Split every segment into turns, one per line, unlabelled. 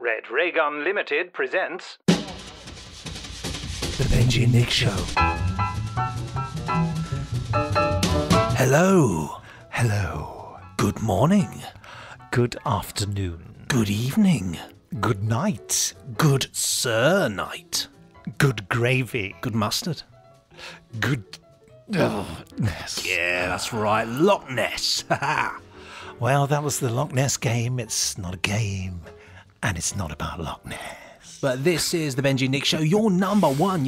Red Ray Gun Limited presents
The Benji and Nick Show. Hello. Hello. Good morning.
Good afternoon.
Good evening.
Good night.
Good sir night.
Good gravy.
Good mustard.
Good... Ness.
Yeah, that's right. Loch Ness.
Well, that was the Loch Ness game. It's not a game. And it's not about Loch Ness.
But this is the Benji and Nick Show, your number one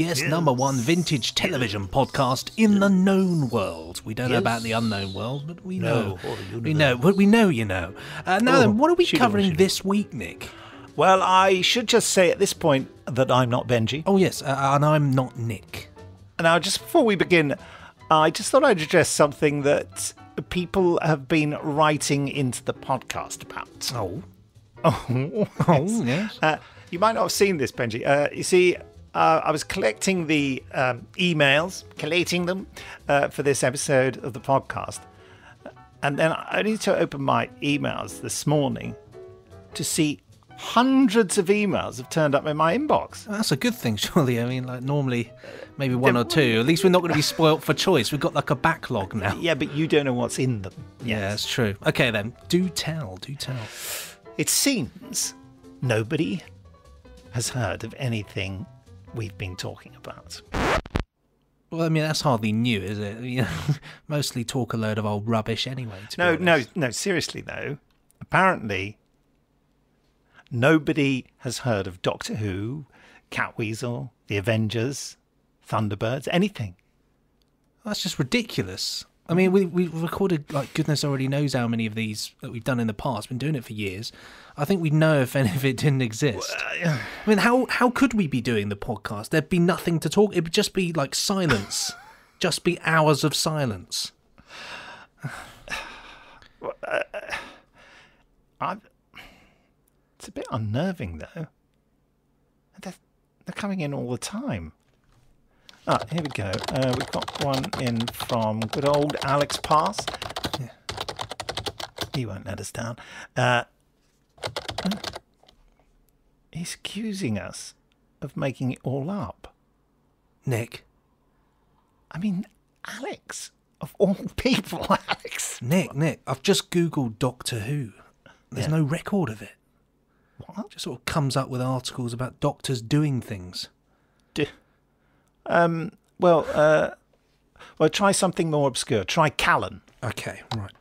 vintage television podcast in the known world. We don't know about the unknown world, but we know. We know. You know. Now then, what are we covering this week, Nick?
Well, I should just say at this point that I'm not Benji.
Oh, yes, and I'm not Nick.
Now, just before we begin, I just thought I'd address something that people have been writing into the podcast about.
Yes.
You might not have seen this, Benji. You see, I was collecting the emails, collating them for this episode of the podcast. And then I need to open my emails this morning to see hundreds of emails have turned up in my inbox.
Well, that's a good thing, surely. I mean, like normally maybe one or two. At least we're not going to be spoilt for choice. We've got like a backlog now.
Yeah, but you don't know what's in them.
Yeah, that's true. Okay, then. Do tell.
It seems nobody has heard of anything we've been talking about.
Well, I mean, that's hardly new, is it? You know, mostly talk a load of old rubbish anyway.
No, seriously though. Apparently, nobody has heard of Doctor Who, Catweasel, The Avengers, Thunderbirds, anything.
That's just ridiculous. I mean, we recorded, like, goodness already knows how many of these that we've done in the past. Been doing it for years. I think we'd know if any of it didn't exist. I mean, how could we be doing the podcast? There'd be nothing to talk. It would just be like silence. Just be hours of silence.
It's a bit unnerving, though. They're coming in all the time. Here we go. We've got one in from good old Alex Pass. Yeah. He won't let us down. He's accusing us of making it all up.
Nick.
I mean, Alex. Of all people, Alex.
Nick, I've just Googled Doctor Who. There's no record of it.
What?
Just sort of comes up with articles about doctors doing things.
Well, try something more obscure. Try Callan.
Okay, right.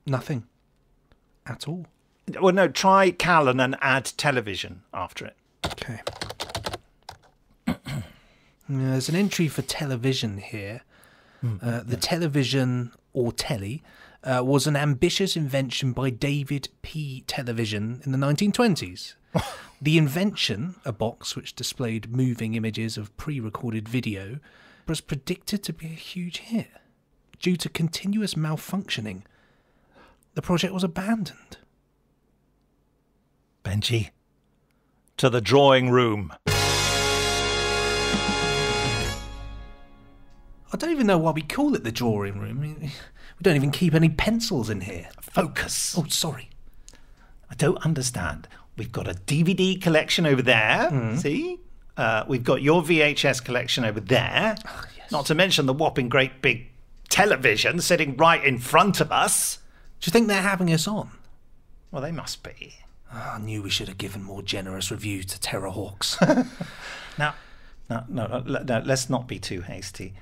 Nothing. At all.
Well, no, try Callan and add television after it.
Okay. There's an entry for television here. The television, or telly, was an ambitious invention by David P. Television in the 1920s. The invention, a box which displayed moving images of pre-recorded video, was predicted to be a huge hit. Due to continuous malfunctioning, the project was abandoned.
Benji, to the drawing room.
I don't even know why we call it the drawing room. I mean, we don't even keep any pencils in here.
Focus.
Oh, sorry.
I don't understand. We've got a DVD collection over there, see? We've got your VHS collection over there. Oh, yes. Not to mention the whopping great big television sitting right in front of us.
Do you think they're having us on?
Well, they must be.
Oh, I knew we should have given more generous reviews to Terrorhawks.
No, let's not be too hasty.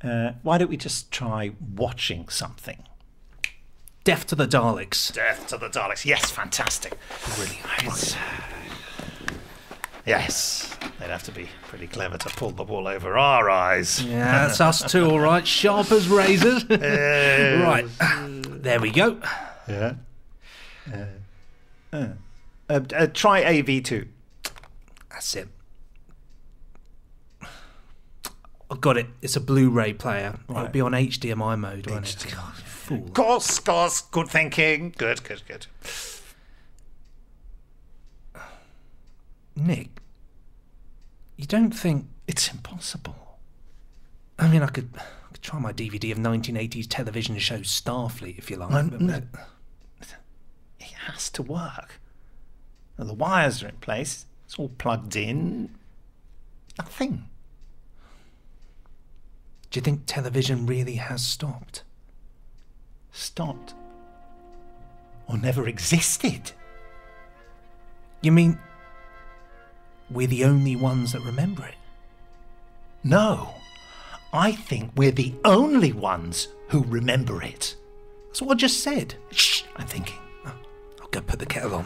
Why don't we just try watching something?
Death to the Daleks.
Death to the Daleks. Yes, fantastic.
Really nice.
Yes. They'd have to be pretty clever to pull the wool over our eyes.
Yeah, that's us too, all right. Sharp as razors. Right. There we go.
Yeah. Try AV2.
That's it. I've got it. It's a Blu-ray player. Right. It'll be on HDMI mode, won't it? God, fool.
Of course. Good thinking. Good.
Nick, you don't think...
It's impossible.
I mean, I could try my DVD of 1980s television show Starfleet, if you like.
No. It has to work. Now, the wires are in place. It's all plugged in. Nothing.
Do you think television really has stopped?
Stopped. Or never existed.
You mean we're the only ones that remember it?
No. I think we're the only ones who remember it.
That's what I just said.
Shh, I'm thinking.
Oh, I'll go put the kettle on.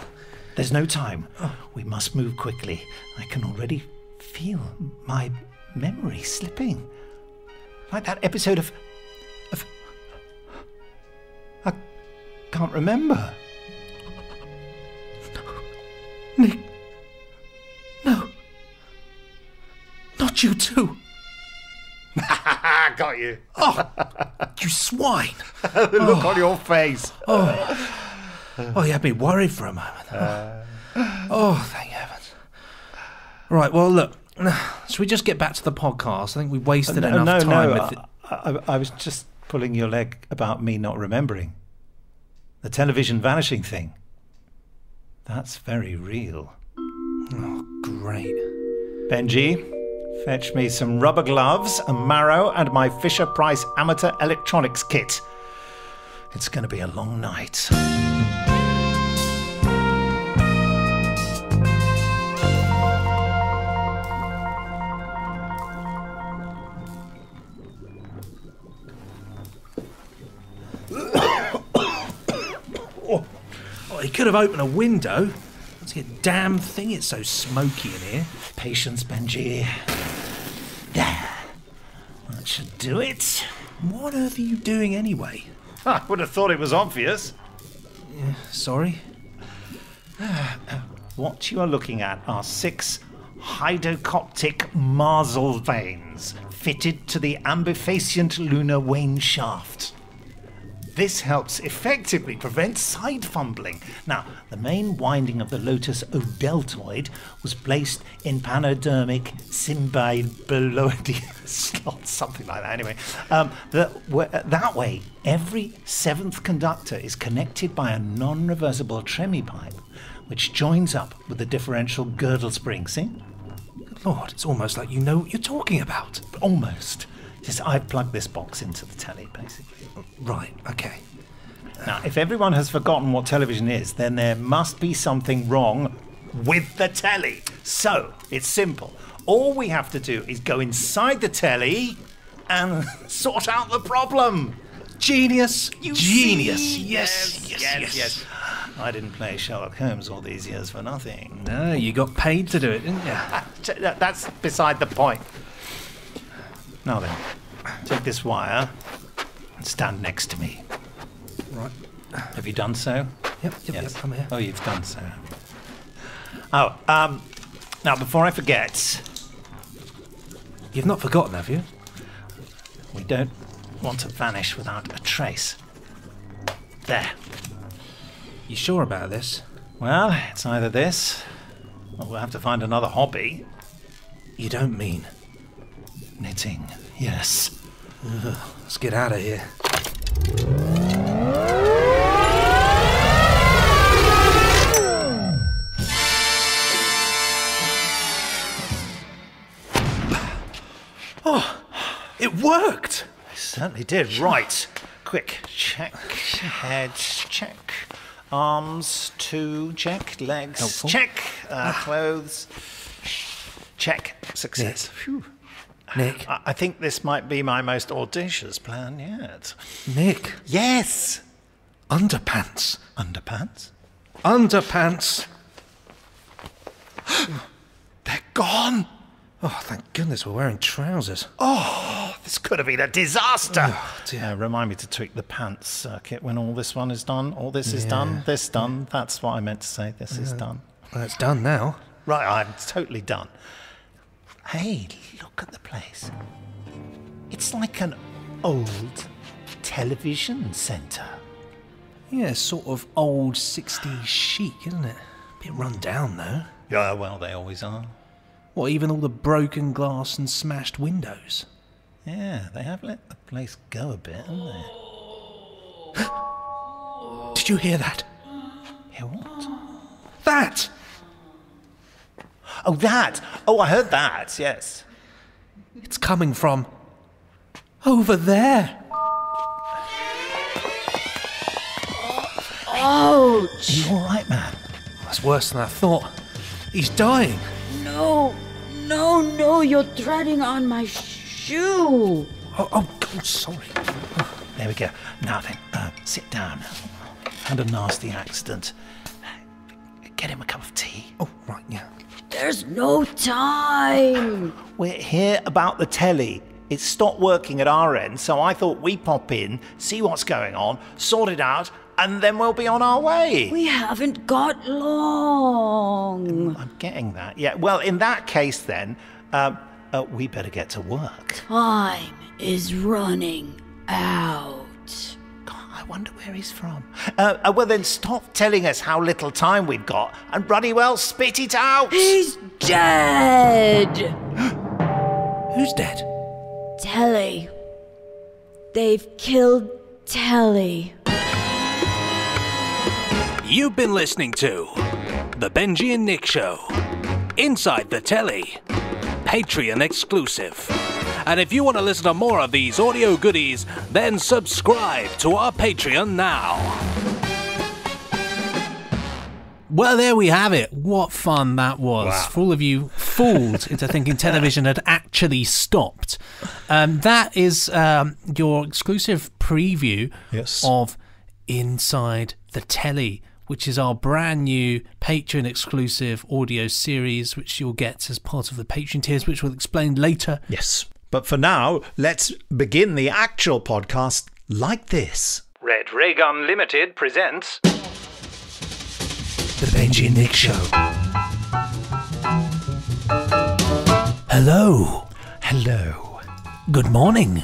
There's no time. We must move quickly. I can already feel my memory slipping. Like that episode of... I can't remember.
Nick. No. Not you too.
Got you.
Oh, you swine.
The look on your face.
Oh, you had me worried for a moment. Oh, thank heavens. Right, well, look. Should we just get back to the podcast? I think we wasted enough time with it.
I was just pulling your leg about me not remembering. The television vanishing thing. That's very real.
Oh, great.
Benji, fetch me some rubber gloves, a marrow, and my Fisher-Price amateur electronics kit. It's going to be a long night.
Oh, he could have opened a window. That's a damn thing, it's so smoky in here.
Patience, Benji. There. That should do it.
What on earth are you doing anyway?
I would have thought it was obvious.
Yeah, sorry.
What you are looking at are 6 hydrocoptic marsal veins fitted to the ambifacient lunar wane shaft. This helps effectively prevent side fumbling. Now, the main winding of the lotus odeltoid was placed in panodermic symbioloid slot, something like that. Anyway, that way, every 7th conductor is connected by a non-reversible tremie pipe, which joins up with the differential girdle spring. See?
Good Lord, it's almost like you know what you're talking about.
Almost. Just I've plugged this box into the telly, basically.
Right, okay.
Now, if everyone has forgotten what television is, then there must be something wrong with the telly. So, it's simple. All we have to do is go inside the telly and sort out the problem.
Genius! Genius!
See?
Yes.
I didn't play Sherlock Holmes all these years for nothing.
No, you got paid to do it, didn't you?
That's beside the point. Now then, take this wire and stand next to me.
Right.
Have you done so?
Yep,
Yes.
I'm here.
Oh, you've done so. Oh, now before I forget,
You've not forgotten, have you?
we don't want to vanish without a trace. There.
You sure about this?
Well, it's either this, or we'll have to find another hobby.
You don't mean?
Knitting, yes.
Let's get out of here. Oh, it worked!
It certainly did. Right. Quick. Check. Heads. Check. Arms. 2. Check. Legs.
Helpful.
Check. Clothes. Check. Success. Phew.
Nick.
I think this might be my most audacious plan yet.
Nick.
Yes.
Underpants.
Underpants?
Underpants.
They're gone.
Oh, thank goodness we're wearing trousers.
Oh, this could have been a disaster.
Oh, dear.
Remind me to tweak the pants circuit when all this one is done. All this is done. This done. That's what I meant to say. This is done.
Well, it's done now.
Right, I'm totally done. Hey, look at the place. It's like an old television centre.
Yeah, sort of old 60s chic, isn't it? Bit run down, though.
Yeah, well, they always are.
What, even all the broken glass and smashed windows?
Yeah, they have let the place go a bit, haven't they?
Did you hear that?
Hear what?
That!
Oh, that! Oh, I heard that, yes.
It's coming from over there.
Ouch!
You all right, man?
That's worse than I thought. He's dying.
No, you're treading on my shoe.
Oh, sorry.
There we go. Now then, sit down. Had a nasty accident. Get him a cup of tea.
Oh, right, yeah.
There's no time.
We're here about the telly. It stopped working at our end, so I thought we'd pop in, see what's going on, sort it out, and then we'll be on our way.
We haven't got long.
I'm getting that. Yeah, well, in that case then, we better get to work.
Time is running out.
God, I wonder where he's from. Well, then stop telling us how little time we've got and bloody well spit it out.
He's dead.
Who's dead?
Telly. They've killed Telly.
You've been listening to The Benji and Nick Show. Inside the Telly. Patreon exclusive. And if you want to listen to more of these audio goodies, then subscribe to our Patreon now. Well, there we have it. What fun that was.
Wow.
For all of you fooled into thinking television had actually stopped. That is your exclusive preview of Inside the Telly, which is our brand new Patreon exclusive audio series, which you'll get as part of the Patreon tiers, which we'll explain later.
Yes. But for now, let's begin the actual podcast like this.
Red Ray Gun Limited presents
The Benji and Nick Show. Hello.
Hello.
Good morning.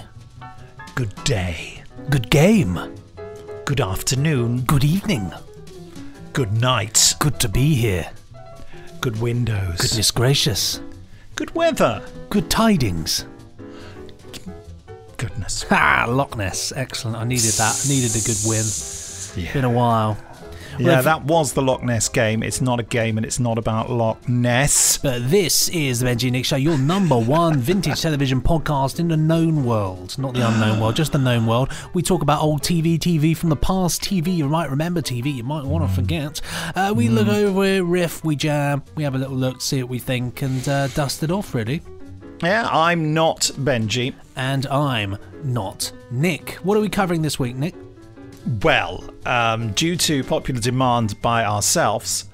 Good day.
Good game.
Good afternoon.
Good evening.
Good night.
Good to be here.
Good windows.
Goodness gracious.
Good weather.
Good tidings.
Goodness.
Ha! Loch Ness. Excellent. I needed that. I needed a good win.
Yeah.
Been a while.
Yeah, that was the Loch Ness game. It's not a game and it's not about Loch Ness.
But this is the Benji and Nick Show, your number one vintage television podcast in the known world. Not the unknown world, just the known world. We talk about old TV from the past, TV you might remember, TV you might want to forget. We look over, riff, we jam, we have a little look, see what we think, and dust it off, really.
Yeah, I'm not Benji.
And I'm not Nick. What are we covering this week, Nick?
Well, due to popular demand by ourselves,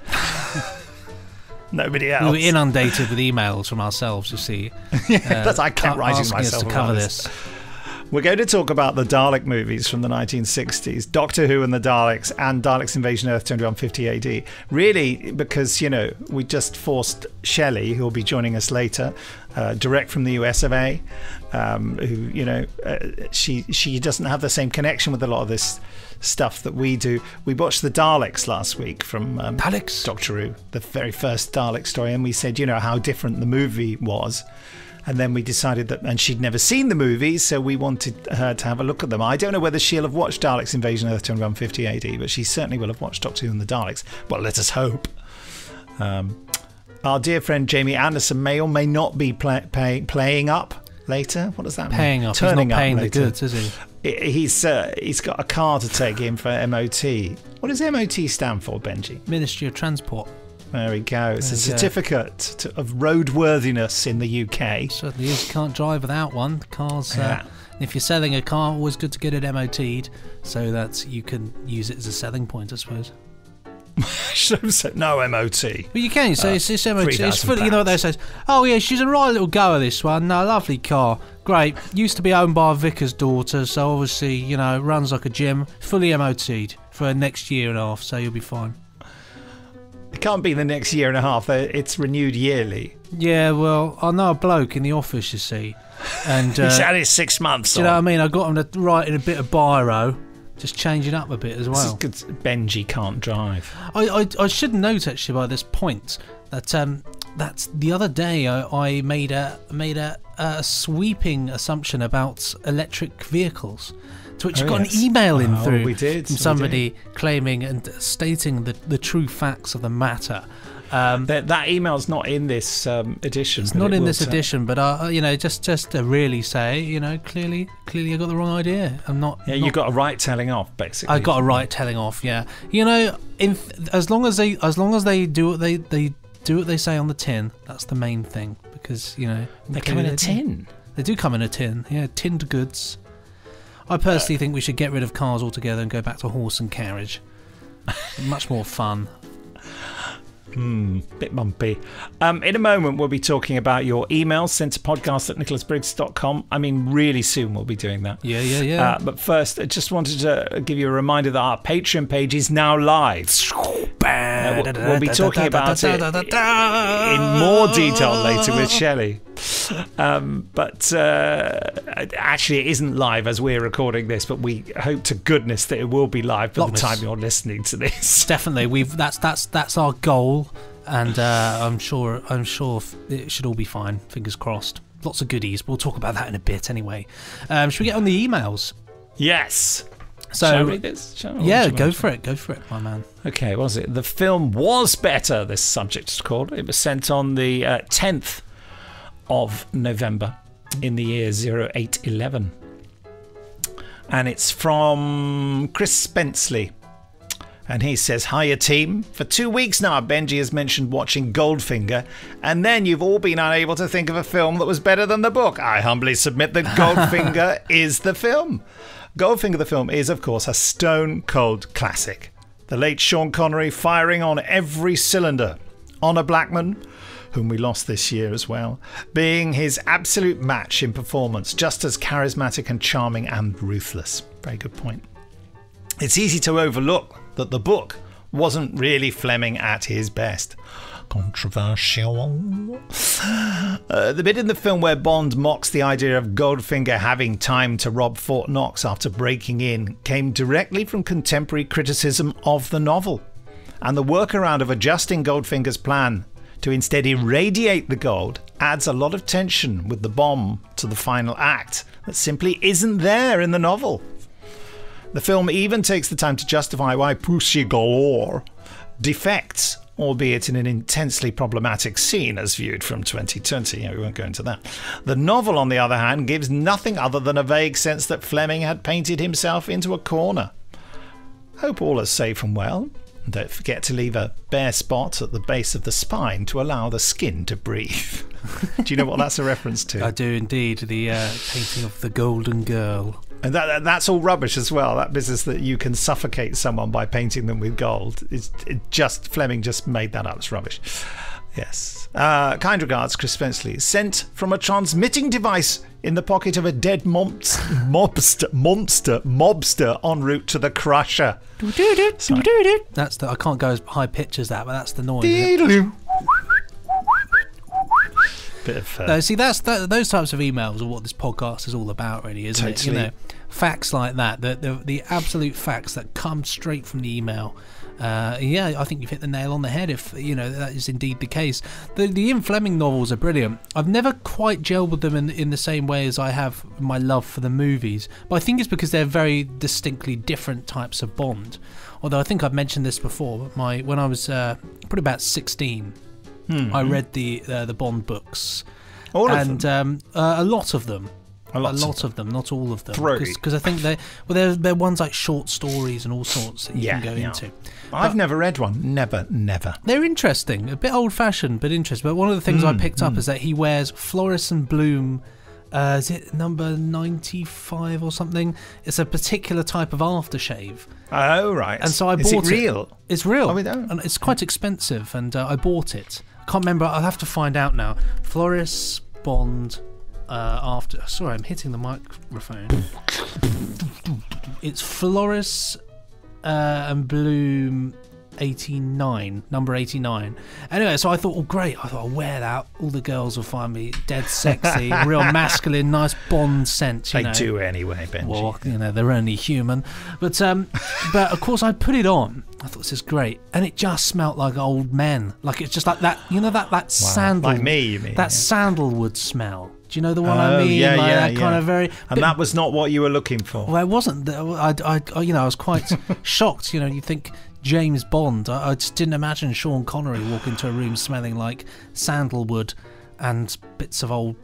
nobody else.
We were inundated with emails from ourselves, you see.
That's I kept writing
asking
myself
us to
about
cover this.
We're going to talk about the Dalek movies from the 1960s, Doctor Who and the Daleks, and Daleks Invasion Earth 2150 AD. Really, because, you know, we just forced Shelley, who will be joining us later, direct from the US of A, who, you know, she doesn't have the same connection with a lot of this stuff that we do. We watched the Daleks last week from
Daleks?
Doctor Who, the very first Dalek story, and we said, you know, how different the movie was. And then we decided that, and she'd never seen the movies, so we wanted her to have a look at them. I don't know whether she'll have watched Daleks Invasion Earth 2150 AD, but she certainly will have watched Doctor Who and the Daleks. Well, let us hope. Our dear friend Jamie Anderson may or may not be playing up later. What does that mean?
Paying up.
Turning
He's not paying
up
the
later.
goods, is he?
He's got a car to take him for MOT. What does MOT stand for, Benji?
Ministry of Transport.
There we go. It's a
There we go.
certificate of roadworthiness in the UK.
Certainly is. You can't drive without one. Cars.
Yeah.
If you're selling a car, always good to get it MOT'd so that you can use it as a selling point, I suppose.
Should have said no MOT.
But you can. So it's MOT. It's fully, you know what they say? Oh yeah, she's a right little goer. This one. No, lovely car. Great. Used to be owned by a vicar's daughter, so obviously, you know, runs like a gym. Fully MOT'd for next year and a half, so you'll be fine.
It can't be the next year and a half. It's renewed yearly.
Yeah, well, I know a bloke in the office, you see, and
He's had it 6 months.
do you know what I mean? I got him to write in a bit of biro, just changing up a bit as well.
This is good. Benji can't drive.
I should note actually by this point that that's the other day I made a sweeping assumption about electric vehicles. to which you got an email in through
we did,
from somebody claiming and stating the true facts of the matter.
That email's not in this edition.
It's not in this edition, but just to really say, clearly I got the wrong idea. I'm not.
Yeah, you got a right telling off, basically.
I got a right telling off. Yeah, as long as they do what they say on the tin, that's the main thing. Because
they come in a tin.
They do come in a tin. Yeah, tinned goods. I personally think we should get rid of cars altogether and go back to horse and carriage. Much more fun.
Bit bumpy. In a moment, we'll be talking about your emails sent to podcast@nicholasbriggs.com. I mean, really soon we'll be doing that.
Yeah.
But first, I just wanted to give you a reminder that our Patreon page is now live. We'll be talking about it in more detail later with Shelley. But actually, it isn't live as we're recording this, but we hope to goodness that it will be live by the time you're listening to this.
Definitely, that's our goal, and I'm sure it should all be fine. Fingers crossed. Lots of goodies. We'll talk about that in a bit anyway. Should we get on the emails?
Yes.
So,
shall I read this?
Go for it, my man.
Okay, what was it? The film was better, this subject is called. It was sent on the 10th of November in the year 0811. And it's from Chris Spenceley. And he says, "Hiya team. For 2 weeks now, Benji has mentioned watching Goldfinger, and then you've all been unable to think of a film that was better than the book. I humbly submit that Goldfinger is the film. Goldfinger the film is, of course, a stone-cold classic. The late Sean Connery firing on every cylinder. Honor Blackman, whom we lost this year as well, being his absolute match in performance, just as charismatic and charming and ruthless." Very good point. "It's easy to overlook that the book wasn't really Fleming at his best." Controversial. The bit in the film where Bond mocks the idea of Goldfinger having time to rob Fort Knox after breaking in came directly from contemporary criticism of the novel. And the workaround of adjusting Goldfinger's plan to instead irradiate the gold adds a lot of tension with the bomb to the final act that simply isn't there in the novel. The film even takes the time to justify why Pussy Galore defects, albeit in an intensely problematic scene as viewed from 2020. We won't go into that. The novel, on the other hand, gives nothing other than a vague sense that Fleming had painted himself into a corner. Hope all is safe and well. And don't forget to leave a bare spot at the base of the spine to allow the skin to breathe. Do you know what that's a reference to?
I do indeed. The painting of the Golden Girl.
And that's all rubbish as well. That business that you can suffocate someone by painting them with gold. Fleming just made that up. It's rubbish. Yes. Kind regards, Chris Spenceley. Sent from a transmitting device in the pocket of a dead mobster en route to the crusher.
That's I can't go as high pitch as that, but that's the noise.
Bit of,
no, see, those types of emails are what this podcast is all about, really, isn't it? Facts like that, the absolute facts that come straight from the email. I think you've hit the nail on the head if that is indeed the case. The Ian Fleming novels are brilliant. I've never quite gelled with them in the same way as I have my love for the movies, but I think it's because they're very distinctly different types of Bond. Although I think I've mentioned this before, when I was probably about 16, I read the Bond books,
all of them.
A lot of them.
A lot
of them, not all of them.
Because
I think they're ones like short stories and all sorts that you can go into.
I've never read one. Never.
They're interesting. A bit old-fashioned, but interesting. But one of the things I picked up is that he wears Floris and Bloom. Is it number 95 or something? It's a particular type of aftershave.
Oh, right.
And so I bought it.
Is it real?
It's real.
Oh, we don't.
And it's quite expensive, and I bought it. I can't remember. I'll have to find out now. Floris Bond after... Sorry, I'm hitting the microphone. It's Floris and Bloom 89, number 89. Anyway, so I thought, oh great, I'll wear that. All the girls will find me dead sexy, real masculine, nice Bond scent.
They do anyway, Benji.
Well, they're only human. But of course I put it on. I thought, this is great, and it just smelt like old men. Like it's just like that, that sandal.
Like me, you mean?
That sandalwood smell. Do you know the one I mean?
Yeah,
like
yeah,
that kind of very.
And that was not what you were looking for.
Well, it wasn't. I was quite shocked. You know, you think James Bond. I just didn't imagine Sean Connery walk into a room smelling like sandalwood and bits of old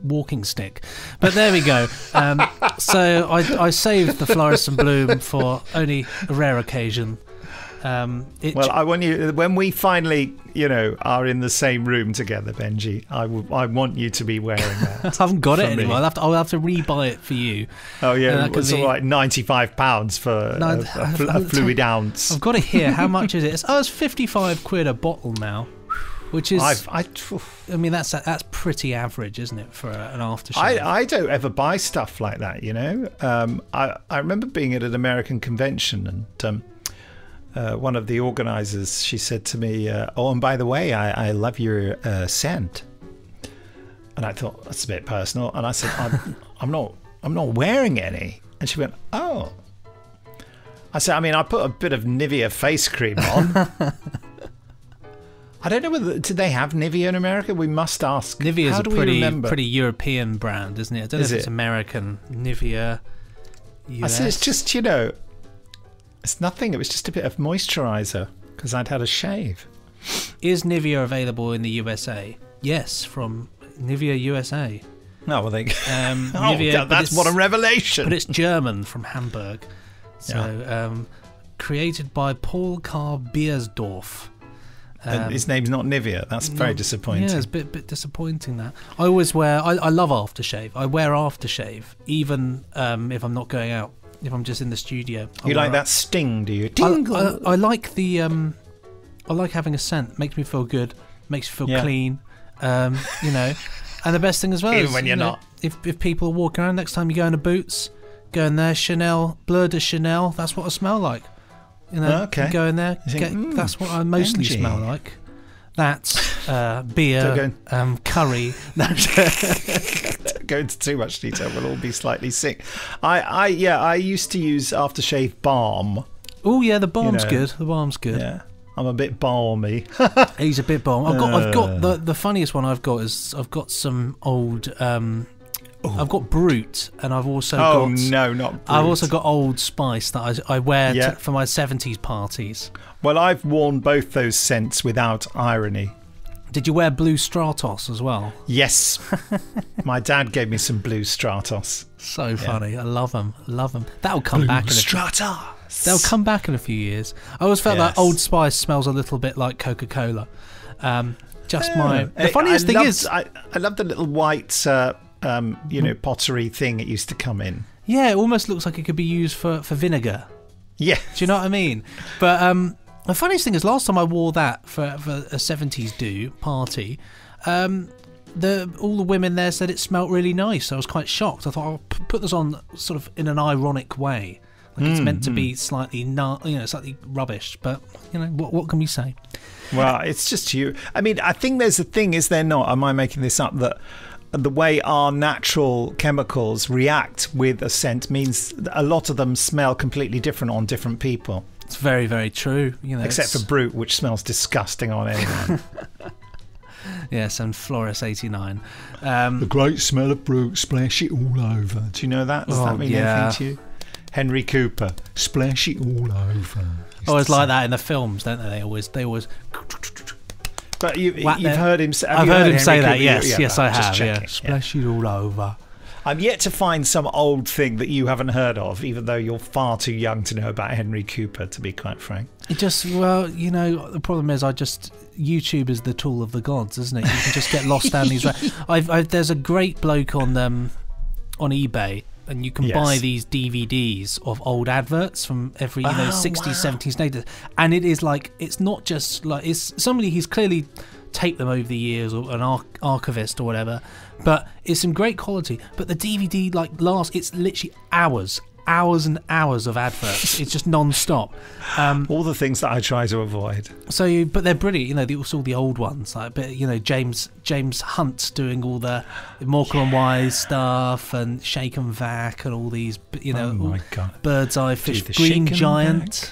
walking stick. But there we go. So I saved the Florissant Bloom for only a rare occasion.
I want you, when we finally, are in the same room together, Benji, I want you to be wearing that.
I haven't got it anymore. I'll have to re-buy it for you.
Oh yeah, it's like £95 for a fluid ounce.
I've got it here. How much is it? It's £55 a bottle now, which is. I mean, that's pretty average, isn't it, for an aftershave?
I don't ever buy stuff like that. I remember being at an American convention and. One of the organisers, she said to me, and by the way, I love your scent. And I thought, that's a bit personal. And I said, I'm not wearing any. And she went, oh. I said, I put a bit of Nivea face cream on. I don't know did they have Nivea in America? We must ask.
Nivea is a pretty European brand, isn't it? I don't know if it's American. Nivea, US.
I said, it's just, it's nothing. It was just a bit of moisturiser because I'd had a shave.
Is Nivea available in the USA? Yes, from Nivea USA.
No, well,
Nivea,
that's what a revelation.
But it's German, from Hamburg. So, created by Paul Karl Beiersdorf.
And his name's not Nivea. That's very disappointing.
Yeah, it's a bit disappointing that. I always wear. I love aftershave. I wear aftershave even if I'm not going out. If I'm just in the studio.
You like that sting, do you? Tingle.
I like the. I like having a scent. Makes me feel good. Makes me feel clean. And the best thing as well
even
is
when you're not.
If people are walking around, next time you go into Boots, go in there, Chanel, Bleu de Chanel. That's what I smell like.
Okay.
You go in there. That's what I mostly
Benji.
smell like. That's beer, curry.
Don't go into too much detail. We'll all be slightly sick. I used to use aftershave balm.
Oh yeah, the balm's good. The balm's good.
Yeah, I'm a bit balmy.
He's a bit balm. I've got the funniest one I've got is I've got some old. I've got Brute, and I've also got.
Oh no, not Brute.
I've also got Old Spice that I wear for my 70s parties.
Well, I've worn both those scents without irony.
Did you wear Blue Stratos as well?
Yes. My dad gave me some Blue Stratos.
So funny. I love them. That'll come back. They'll come back in a few years. I always felt that Old Spice smells a little bit like Coca-Cola. The funniest thing is,
I love the little white, pottery thing it used to come in.
Yeah, it almost looks like it could be used for vinegar.
Yeah.
Do you know what I mean? But the funniest thing is, last time I wore that for a 70s do party, all the women there said it smelled really nice. I was quite shocked. I thought I'll put this on sort of in an ironic way, like it's meant to be slightly slightly rubbish. But what can we say?
Well, it's just you. I mean, I think there's a thing. Is there not? Am I making this up? That the way our natural chemicals react with a scent means a lot of them smell completely different on different people.
It's very, very true.
Except for Brute, which smells disgusting on anyone.
Yes, and Floris 89.
The great smell of Brute, splash it all over. Do you know that? Does that mean anything to you? Henry Cooper, splash it all over.
Always like that in the films, don't they? They always.
But you've heard him say.
I've heard him say that.
Cooper?
Yes, I have.
Checking,
Splash it all over.
I'm yet to find some old thing that you haven't heard of, even though you're far too young to know about Henry Cooper, to be quite frank.
The problem is YouTube is the tool of the gods, isn't it? You can just get lost down these. There's a great bloke on eBay, and you can buy these DVDs of old adverts from every 60s, 70s, 80s, and it is like, it's not just like, it's somebody he's clearly taped them over the years, or an archivist or whatever, but it's some great quality. But the DVD it's literally hours and hours of adverts. It's just non-stop.
All the things that I try to avoid.
But they're brilliant. All the old ones, James Hunt doing all the Morecambe and Wise stuff, and Shake and Vac, and all these,
oh my God.
Bird's Eye Fish, Green Giant,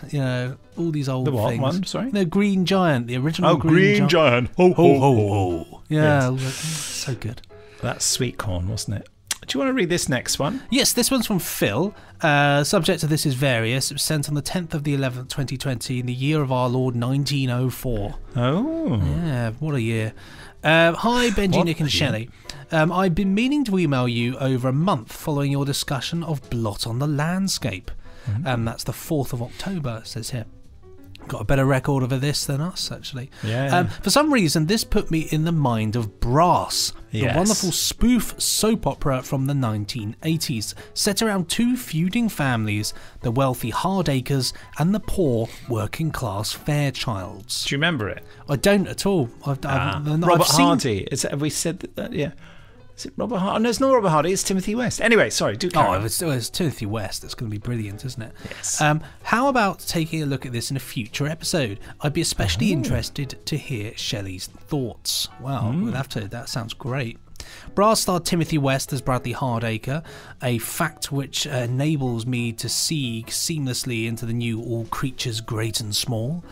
all these old
things. The what
things.
one? Sorry.
No, Green Giant, the original.
Green Giant. Ho ho ho ho.
Yeah, so good.
That's sweet corn, wasn't it? Do you want to read this next one?
Yes, this one's from Phil. Subject of this is various. It was sent on the 10th of the 11th, 2020, in the year of our Lord 1904.
Oh.
Yeah, what a year. Hi, Benji, Nick and Shelley. I've been meaning to email you over a month following your discussion of Blot on the Landscape. That's the 4th of October, it says here. Got a better record of this than us, actually.
Yeah.
For some reason, this put me in the mind of Brass, the wonderful spoof soap opera from the 1980s, set around two feuding families, the wealthy Hardacres and the poor working-class Fairchilds.
Do you remember it?
I don't at all.
Robert
I've seen...
Hardy. Have we said that? Yeah. Is it Robert Hardy? No, it's not Robert Hardy. It's Timothy West. Anyway, sorry. Do carry on.
It's Timothy West. That's going to be brilliant, isn't it?
Yes.
How about taking a look at this in a future episode? I'd be especially interested to hear Shelley's thoughts. Wow, we'll have to. That sounds great. Brass starred Timothy West as Bradley Hardacre, a fact which enables me to see seamlessly into the new All Creatures Great and Small,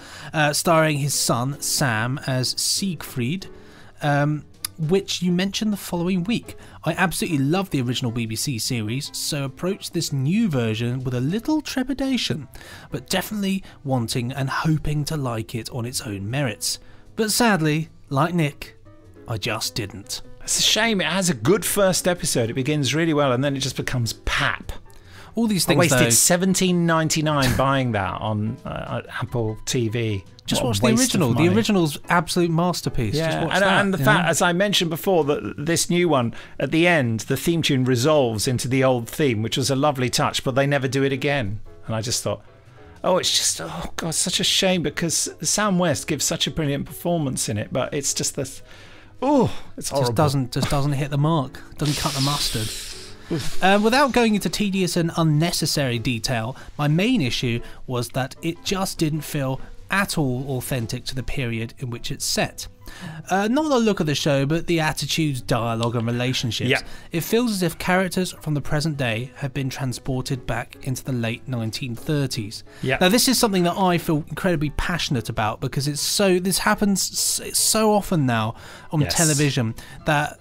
starring his son Sam as Siegfried, which you mentioned the following week. I absolutely love the original BBC series, so approach this new version with a little trepidation, but definitely wanting and hoping to like it on its own merits. But sadly, like Nick, I just didn't.
It's a shame. It has a good first episode. It begins really well, and then it just becomes pap.
All these things,
I wasted $17.99 buying that on Apple TV.
Just watch the original. The original's absolute masterpiece.
Yeah,
just watch
and
that,
the fact, as I mentioned before, that this new one, at the end, the theme tune resolves into the old theme, which was a lovely touch, but they never do it again. And I just thought, it's just, oh God, such a shame, because Sam West gives such a brilliant performance in it, but it's just this, it's horrible.
Just doesn't hit the mark. Doesn't cut the mustard. Without going into tedious and unnecessary detail, my main issue was that it just didn't feel at all authentic to the period in which it's set. Not the look of the show, but the attitudes, dialogue and relationships.
Yeah.
It feels as if characters from the present day have been transported back into the late 1930s.
Yeah.
Now, this is something that I feel incredibly passionate about, because this happens so often now on television that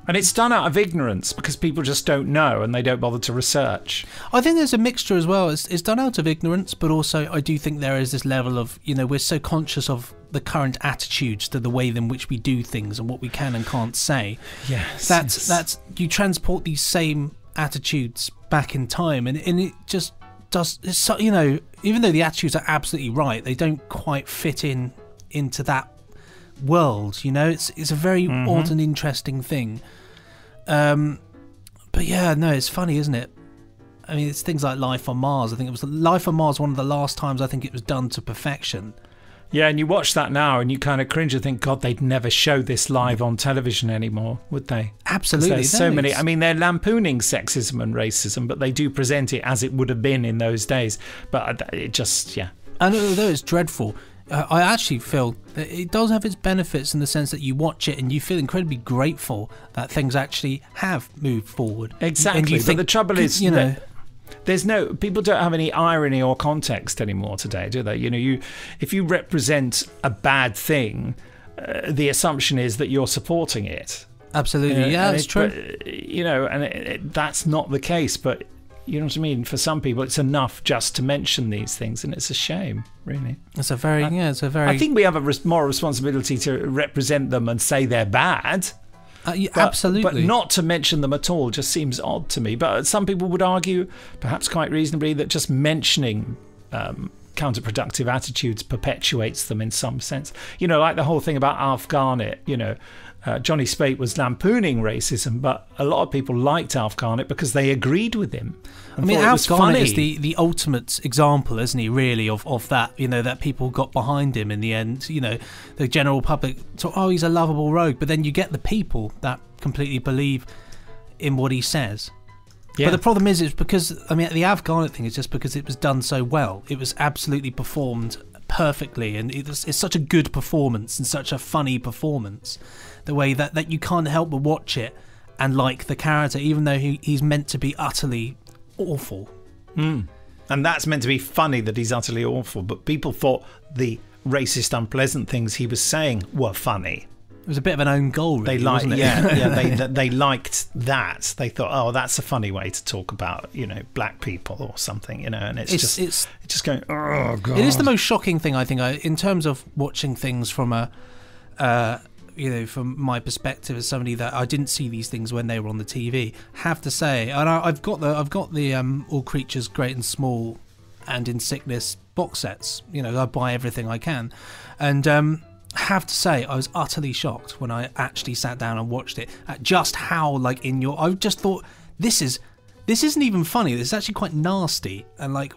and it's done out of ignorance, because people just don't know and they don't bother to research.
I think there's a mixture as well. It's done out of ignorance, but also I do think there is this level of, we're so conscious of the current attitudes to the way in which we do things and what we can and can't say.
Yes.
That's you transport these same attitudes back in time, and it just does. Even though the attitudes are absolutely right, they don't quite fit into that world. It's a very odd and interesting thing. But yeah, no, it's funny, isn't it? I mean, it's things like Life on Mars. I think it was Life on Mars, one of the last times I think it was done to perfection.
Yeah, and you watch that now and you kind of cringe and think, God, they'd never show this live on television anymore, would they?
Absolutely.
There's so many. I mean, they're lampooning sexism and racism, but they do present it as it would have been in those days. But it just, yeah.
And although it's dreadful, I actually feel that it does have its benefits in the sense that you watch it and you feel incredibly grateful that things actually have moved forward.
Exactly.
And you
but
think,
the trouble is, people don't have any irony or context anymore today, do they? If you represent a bad thing, the assumption is that you're supporting it.
Absolutely, yeah, that's true.
But, that's not the case. But you know what I mean? For some people, it's enough just to mention these things, and it's a shame, really.
It's a very. I
think we have a moral responsibility to represent them and say they're bad.
Absolutely.
But not to mention them at all just seems odd to me. But some people would argue, perhaps quite reasonably, that just mentioning counterproductive attitudes perpetuates them in some sense. Like the whole thing about Alf Garnett, Johnny Spate was lampooning racism, but a lot of people liked Alf Garnett because they agreed with him.
I mean, Alf Garnett is the ultimate example, isn't he, really, of that, that people got behind him in the end. The general public thought, he's a lovable rogue, but then you get the people that completely believe in what he says. Yeah. But the problem is, it's because, the Alf Garnett thing is just because it was done so well. It was absolutely performed perfectly, and it's such a good performance and such a funny performance, the way that you can't help but watch it and like the character, even though he's meant to be utterly awful.
And that's meant to be funny, that he's utterly awful, but people thought the racist, unpleasant things he was saying were funny.
was a bit of an own goal, really, wasn't it?
They liked that. They thought, oh, that's a funny way to talk about, black people or something, and it's just going, oh god.
It is the most shocking thing, I think, in terms of watching things from from my perspective as somebody that I didn't see these things when they were on the TV. Have to say, and I've got the All Creatures Great and Small and In Sickness box sets. I buy everything I can, and have to say I was utterly shocked when I actually sat down and watched it at just how I just thought this isn't even funny. This is actually quite nasty, and very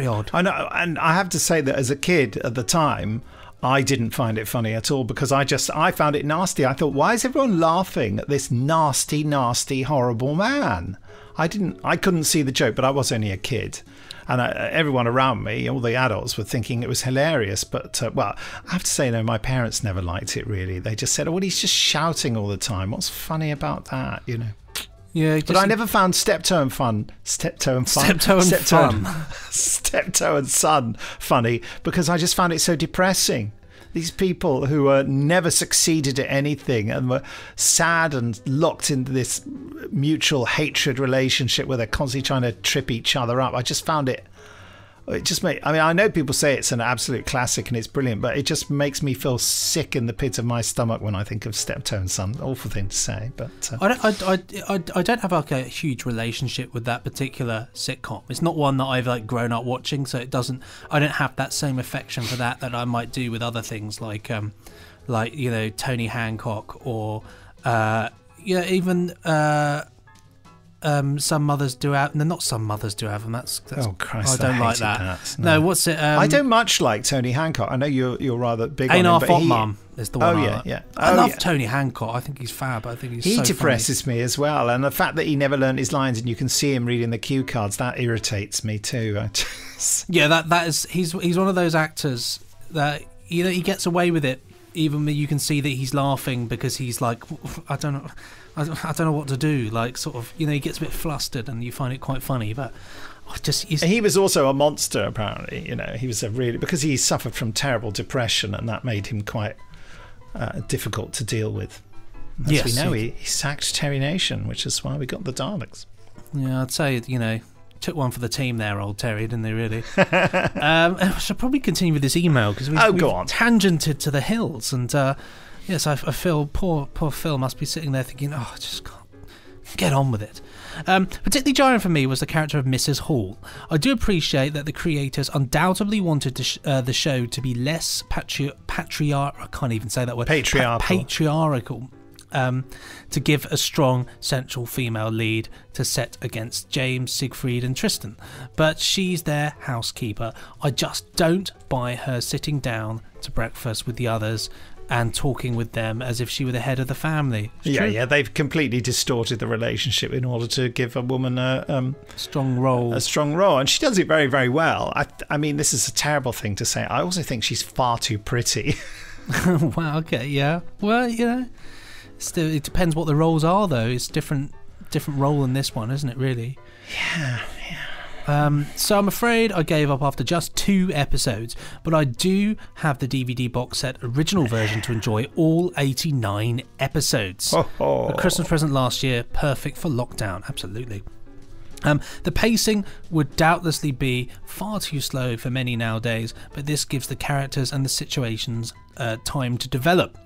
odd.
I know, and I have to say that as a kid at the time, I didn't find it funny at all because I found it nasty. I thought, why is everyone laughing at this nasty, nasty, horrible man? I couldn't see the joke, but I was only a kid. And everyone around me, all the adults, were thinking it was hilarious. But, I have to say, no, my parents never liked it, really. They just said, oh, well, he's just shouting all the time. What's funny about that,
Yeah,
but I never found Steptoe and Son funny because I just found it so depressing. These people who never succeeded at anything and were sad and locked into this mutual hatred relationship where they're constantly trying to trip each other up. I just found it just I know people say it's an absolute classic and it's brilliant, but it just makes me feel sick in the pit of my stomach when I think of Steptoe and Son. Awful thing to say, but
I don't have a huge relationship with that particular sitcom. It's not one that I've grown up watching, so I don't have that same affection for that I might do with other things like Tony Hancock or even Some Mothers Do Have. No, not Some Mothers Do Have them. That's
oh Christ!
I don't like that. No, what's it?
I don't much like Tony Hancock. I know you're rather big
Ain't
on him.
Our Mum is the one. I love
yeah.
Tony Hancock. I think he's fab. I think
he depresses me as well, and the fact that he never learned his lines and you can see him reading the cue cards, that irritates me too.
Yeah, that is. He's one of those actors that he gets away with it. Even you can see that he's laughing because he's like, I don't know what to do. He gets a bit flustered, and you find it quite funny. But he was also a monster, apparently. He was because he suffered from terrible depression, and that made him quite difficult to deal with. As we know, he sacked Terry Nation, which is why we got the Daleks. Yeah, I'd say took one for the team there, old Terry, didn't they, really? I should probably continue with this email because we've tangented to the hills. And yes, I feel poor Phil must be sitting there thinking, oh, I just can't get on with it. Particularly jarring for me was the character of Mrs. Hall. I do appreciate that the creators undoubtedly wanted the show to be less patriarchal. I can't even say that word. Patriarchal. To give a strong central female lead to set against James, Siegfried and Tristan. But she's their housekeeper. I just don't buy her sitting down to breakfast with the others and talking with them as if she were the head of the family.
Yeah, they've completely distorted the relationship in order to give a woman a
strong role.
And she does it very, very well. I mean, this is a terrible thing to say. I also think she's far too pretty.
Wow, okay, yeah. Well, still, it depends what the roles are, though. It's different role in this one, isn't it, really?
Yeah.
So I'm afraid I gave up after just 2 episodes, but I do have the DVD box set original version to enjoy all 89 episodes. A Christmas present last year, perfect for lockdown, absolutely. The pacing would doubtlessly be far too slow for many nowadays, but this gives the characters and the situations time to develop,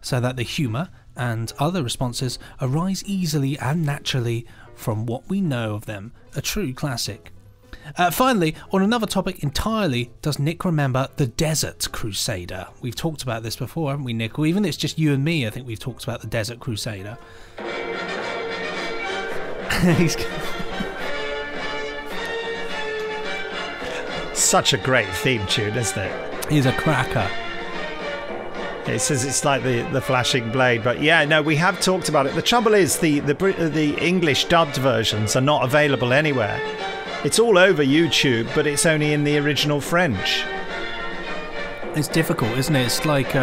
so that the humour and other responses arise easily and naturally from what we know of them. A true classic. Finally, on another topic entirely, does Nick remember The Desert Crusader? We've talked about this before, haven't we, Nick? Or even if it's just you and me, I think we've talked about The Desert Crusader.
Such a great theme tune, isn't it?
He's a cracker.
It says it's like the flashing blade, but yeah, no, we have talked about it. The trouble is the English dubbed versions are not available anywhere. It's all over YouTube, but it's only in the original French.
It's difficult, isn't it? It's like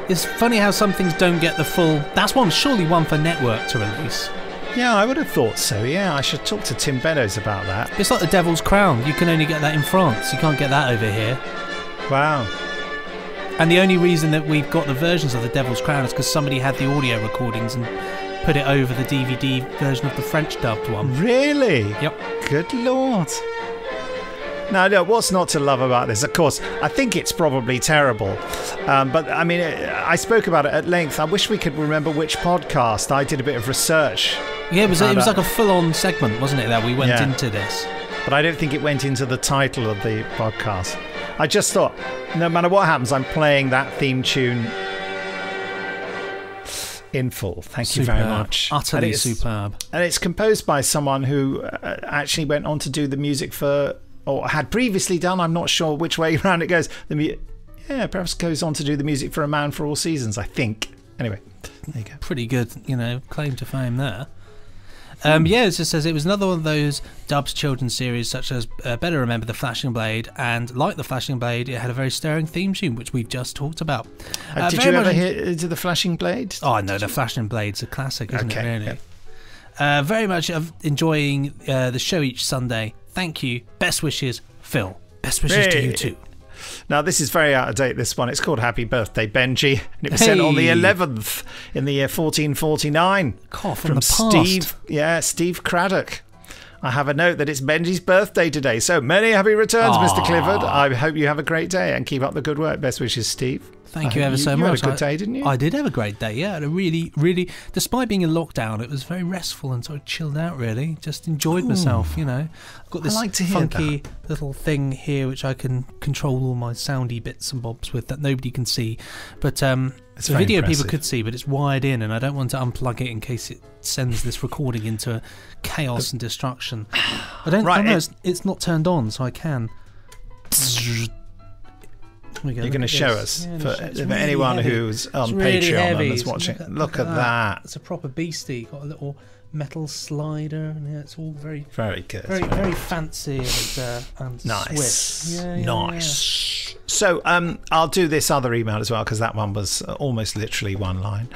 it's funny how some things don't get the full. That's surely one for network to release.
Yeah, I would have thought so. Yeah, I should talk to Tim Beddoes about that.
It's like The Devil's Crown. You can only get that in France. You can't get that over here.
Wow.
And the only reason that we've got the versions of The Devil's Crown is because somebody had the audio recordings and put it over the DVD version of the French dubbed one.
Really?
Yep.
Good Lord. Now, look, what's not to love about this? Of course, I think it's probably terrible. But, I mean, I spoke about it at length. I wish we could remember which podcast. I did a bit of research.
Yeah, it was like a full-on segment, wasn't it, that we went into this?
But I don't think it went into the title of the podcast. I just thought, no matter what happens, I'm playing that theme tune in full. Thank you very much.
Utterly superb.
And it's composed by someone who actually went on to do the music for, or had previously done, I'm not sure which way around it goes. Perhaps goes on to do the music for A Man for All Seasons, I think. Anyway, there you go.
Pretty good, claim to fame there. It just says it was another one of those dubs children's series such as Better Remember the Flashing Blade, and like the Flashing Blade, it had a very stirring theme tune, which we've just talked about.
Did you ever hear the Flashing Blade?
Oh, no, the Flashing Blade's a classic, isn't it, really? Yeah. Very much enjoying the show each Sunday. Thank you. Best wishes, Phil. Best wishes to you too.
Now, this is very out of date, this one. It's called Happy Birthday, Benji. And it was sent on the 11th in the year 1449.
From the past.
Steve Craddock. I have a note that it's Benji's birthday today. So many happy returns, Mr. Clifford. I hope you have a great day and keep up the good work. Best wishes, Steve.
Thank you ever so much.
You had a good day, didn't you?
I did have a great day, yeah. And really, despite being in lockdown, it was very restful and sort of chilled out, really. Just enjoyed myself, I've got this funky little thing here which I can control all my soundy bits and bobs with that nobody can see. But the video impressive. People could see, but it's wired in and I don't want to unplug it in case it sends this recording into chaos and destruction. I don't know, it's not turned on, so I can...
You're going to show us for anyone who's on Patreon and is watching. Look at that.
It's a proper beastie. Got a little metal slider, and it's all very
good,
very fancy and
nice.
Swift.
Nice. Yeah. So I'll do this other email as well because that one was almost literally one line.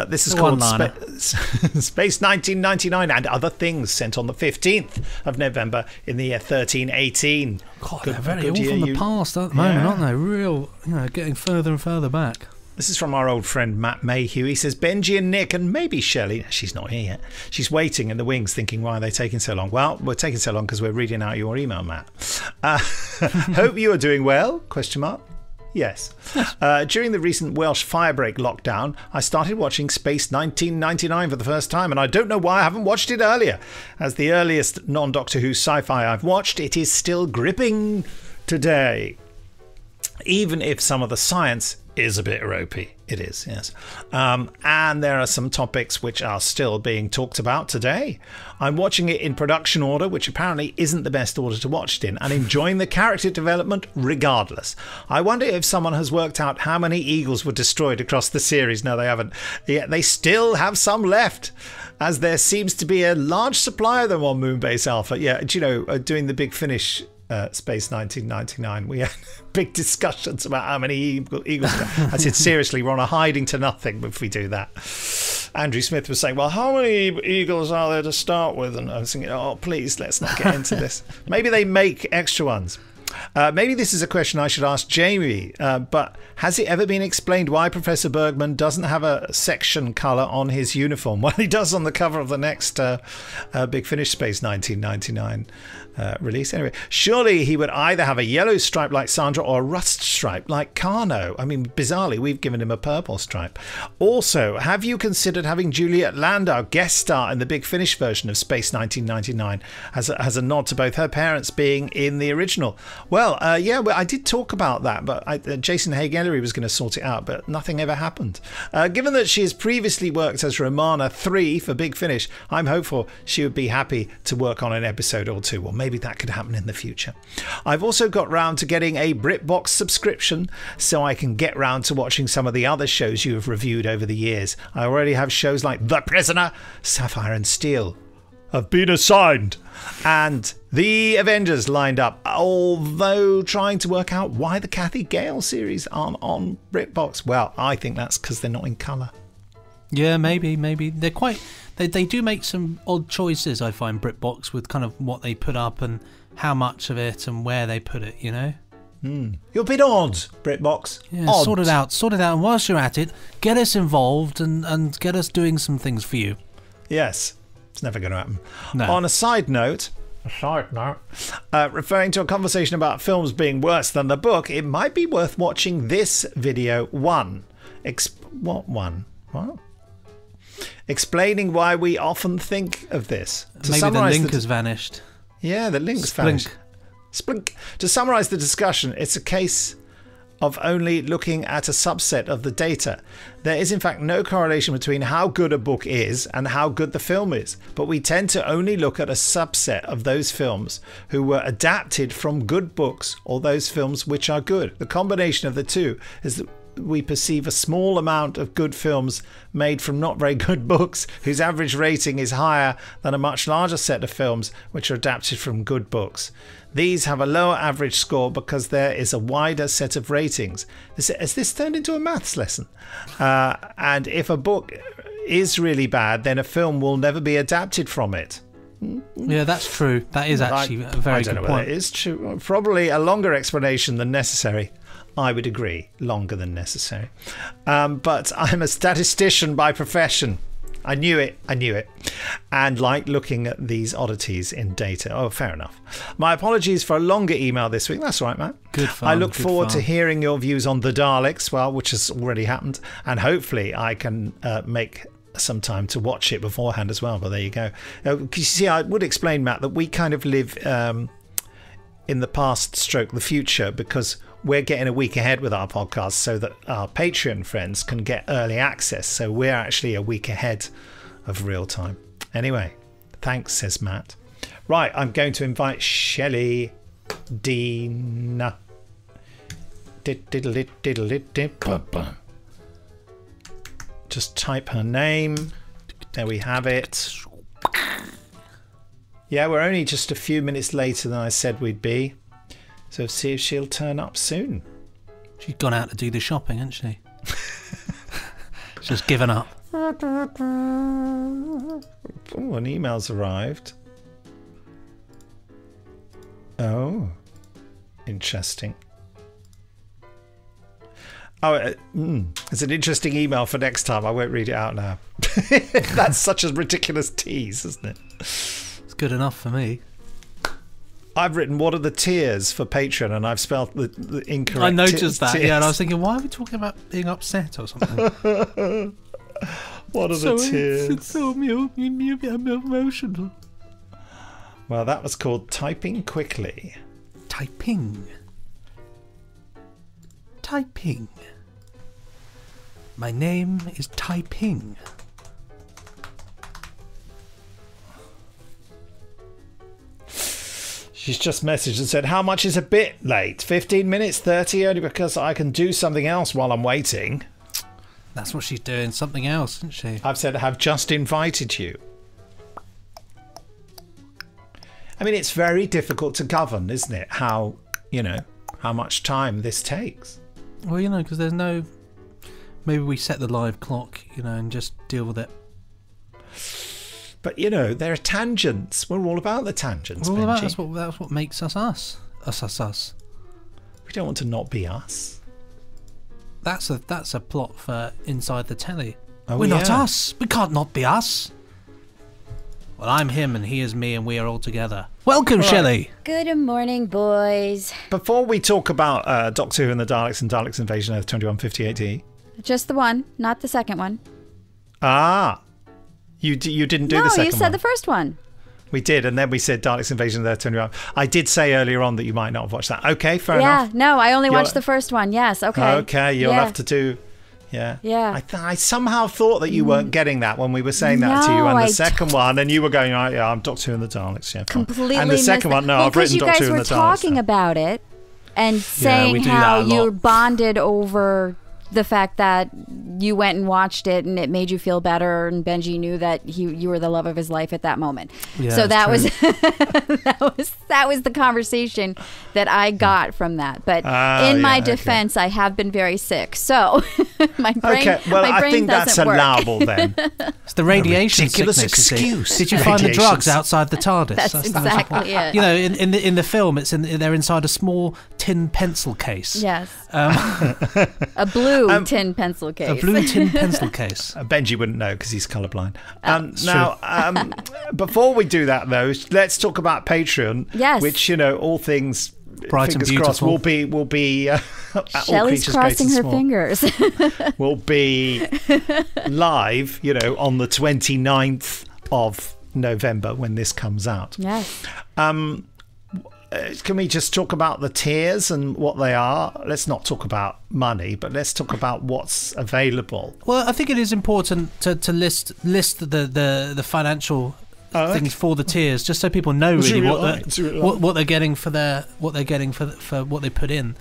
This is called Space 1999 and Other Things, sent on the 15th of November in the year 1318.
God, they're very all from the past at the moment, aren't they? Real, getting further and further back.
This is from our old friend Matt Mayhew. He says, Benji and Nick and maybe Shelley. She's not here yet. She's waiting in the wings thinking, why are they taking so long? Well, we're taking so long because we're reading out your email, Matt. Hope you are doing well? ? Yes. During the recent Welsh firebreak lockdown, I started watching Space 1999 for the first time, and I don't know why I haven't watched it earlier. As the earliest non-Doctor Who sci-fi I've watched, it is still gripping today. Even if some of the science is a bit ropey. It is, yes. And there are some topics which are still being talked about today. I'm watching it in production order, which apparently isn't the best order to watch it in, and enjoying the character development regardless. I wonder if someone has worked out how many Eagles were destroyed across the series. No, they haven't. Yet they still have some left, as there seems to be a large supply of them on Moonbase Alpha. Yeah, doing the Big Finish Space 1999, we had big discussions about how many Eagles. I said, seriously, we're on a hiding to nothing if we do that. Andrew Smith was saying, well, how many Eagles are there to start with? And I was thinking, oh, please, let's not get into this. Maybe they make extra ones. Maybe this is a question I should ask Jamie, but has it ever been explained why Professor Bergman doesn't have a section colour on his uniform? Well, he does on the cover of the next Big Finish Space 1999 release. Anyway, surely he would either have a yellow stripe like Sandra or a rust stripe like Carno. I mean, bizarrely, we've given him a purple stripe. Also, have you considered having Juliet Landau guest star in the Big Finish version of Space 1999 as a nod to both her parents being in the original? Well, I did talk about that, but Jason Haig-Ellery was going to sort it out, but nothing ever happened. Given that she has previously worked as Romana 3 for Big Finish, I'm hopeful she would be happy to work on an episode or two, or maybe that could happen in the future. I've also got round to getting a BritBox subscription so I can get round to watching some of the other shows you have reviewed over the years. I already have shows like The Prisoner, Sapphire and Steel have been assigned, and The Avengers lined up, although trying to work out why the Kathy Gale series aren't on BritBox. Well, I think that's because they're not in colour.
Yeah, maybe. They're quite... They do make some odd choices, I find, BritBox, with kind of what they put up and how much of it and where they put it,
You're a bit odd, BritBox.
Yeah,
odd.
sort it out. And whilst you're at it, get us involved and get us doing some things for you.
Yes, it's never going to happen.
No.
On a side note, referring to a conversation about films being worse than the book, it might be worth watching this video one. What one? What? Explaining why we often think of this.
Maybe the link has vanished.
Yeah, the link's vanished. Splink. To summarise the discussion, it's a case of only looking at a subset of the data. There is in fact no correlation between how good a book is and how good the film is, but we tend to only look at a subset of those films who were adapted from good books or those films which are good. The combination of the two is that we perceive a small amount of good films made from not very good books whose average rating is higher than a much larger set of films which are adapted from good books. These have a lower average score because there is a wider set of ratings. Has this turned into a maths lesson? And if a book is really bad, then a film will never be adapted from it.
Yeah, that's true. That is actually a very good point.
It is true. Probably a longer explanation than necessary. I would agree, longer than necessary. But I'm a statistician by profession. I knew it. And like looking at these oddities in data. Oh, fair enough. My apologies for a longer email this week. That's right, Matt.
Good fun.
I look forward to hearing your views on the Daleks, well, which has already happened. And hopefully I can make some time to watch it beforehand as well. But there you go. You see, I would explain, Matt, that we kind of live in the past stroke the future because we're getting a week ahead with our podcast so that our Patreon friends can get early access. So we're actually a week ahead of real time. Anyway, thanks, says Matt. Right, I'm going to invite Shelley Dean. Just type her name. There we have it. Yeah, we're only just a few minutes later than I said we'd be. So see if she'll turn up soon.
She's gone out to do the shopping, hasn't she? She's just given up.
Oh, an email's arrived. Oh, interesting. Oh, it's an interesting email for next time. I won't read it out now. That's such a ridiculous tease, isn't it?
It's good enough for me.
I've written, what are the tiers for Patreon? And I've spelled the incorrect.
I noticed that,
tiers.
yeah, and I was thinking, why are we talking about being upset or something?
What are the tiers?
It's so emotional.
Well, that was called Typing Quickly.
Typing. My name is Typing.
She's just messaged and said, how much is a bit late? 15 minutes, 30, only because I can do something else while I'm waiting.
That's what she's doing, something else, isn't she?
I've said, I have just invited you. I mean, it's very difficult to govern, isn't it? How much time this takes.
Well, because there's no... Maybe we set the live clock, and just deal with it.
But, there are tangents. We're all about the tangents,
We're all about,
Benji.
that's what makes us us. Us.
We don't want to not be us.
That's a plot for Inside the Telly.
Oh,
We're not
yeah.
us. We can't not be us. Well, I'm him and he is me and we are all together. Welcome,
Right.
Shelley.
Good morning, boys.
Before we talk about Doctor Who and the Daleks and Daleks Invasion Earth 2150 AD.
Just the one, not the second one.
Ah. You didn't do the second one.
No, you said the first one.
We did, and then we said Daleks Invasion of Earth 21. I did say earlier on that you might not have watched that. Okay, fair enough.
Yeah, no, I only watched the first one. Yes, okay.
Okay, you'll have to do... Yeah.
Yeah.
I somehow thought that you weren't getting that when we were saying that to you. And the second one, and you were going, oh, yeah, I'm Doctor Who and the Daleks. Yeah,
completely
and the second one, no, I've written Doctor Who and the Daleks.
Because you guys were talking about it and saying
we do
how
that a lot.
you're bonded over the fact that you went and watched it and it made you feel better, and Benji knew that you were the love of his life at that moment.
Yeah,
so that was
true.
that was the conversation that I got from that. But in my defense, I have been very sick, so my brain.
Okay, well,
my brain
I think that's
doesn't work.
allowable then.
It's the radiation
ridiculous
sickness. you see.
excuse.
Did you find the
Radiation
drugs
sick-
outside the TARDIS?
That's exactly it.
You know, in the film, they're inside a small tin pencil case.
Yes. A blue tin pencil case.
A blue tin pencil case.
Benji wouldn't know because he's colourblind. Now, before we do that, though, let's talk about Patreon.
Yes.
Which, all things
Bright and
fingers crossed
beautiful.
will be.
Shelley's crossing her fingers.
Will be live, on the 29th of November when this comes out.
Yes.
Can we just talk about the tiers and what they are? Let's not talk about money, but let's talk about what's available.
Well, I think it is important to list the financial things for the tiers, just so people know really what they're getting for what they put in.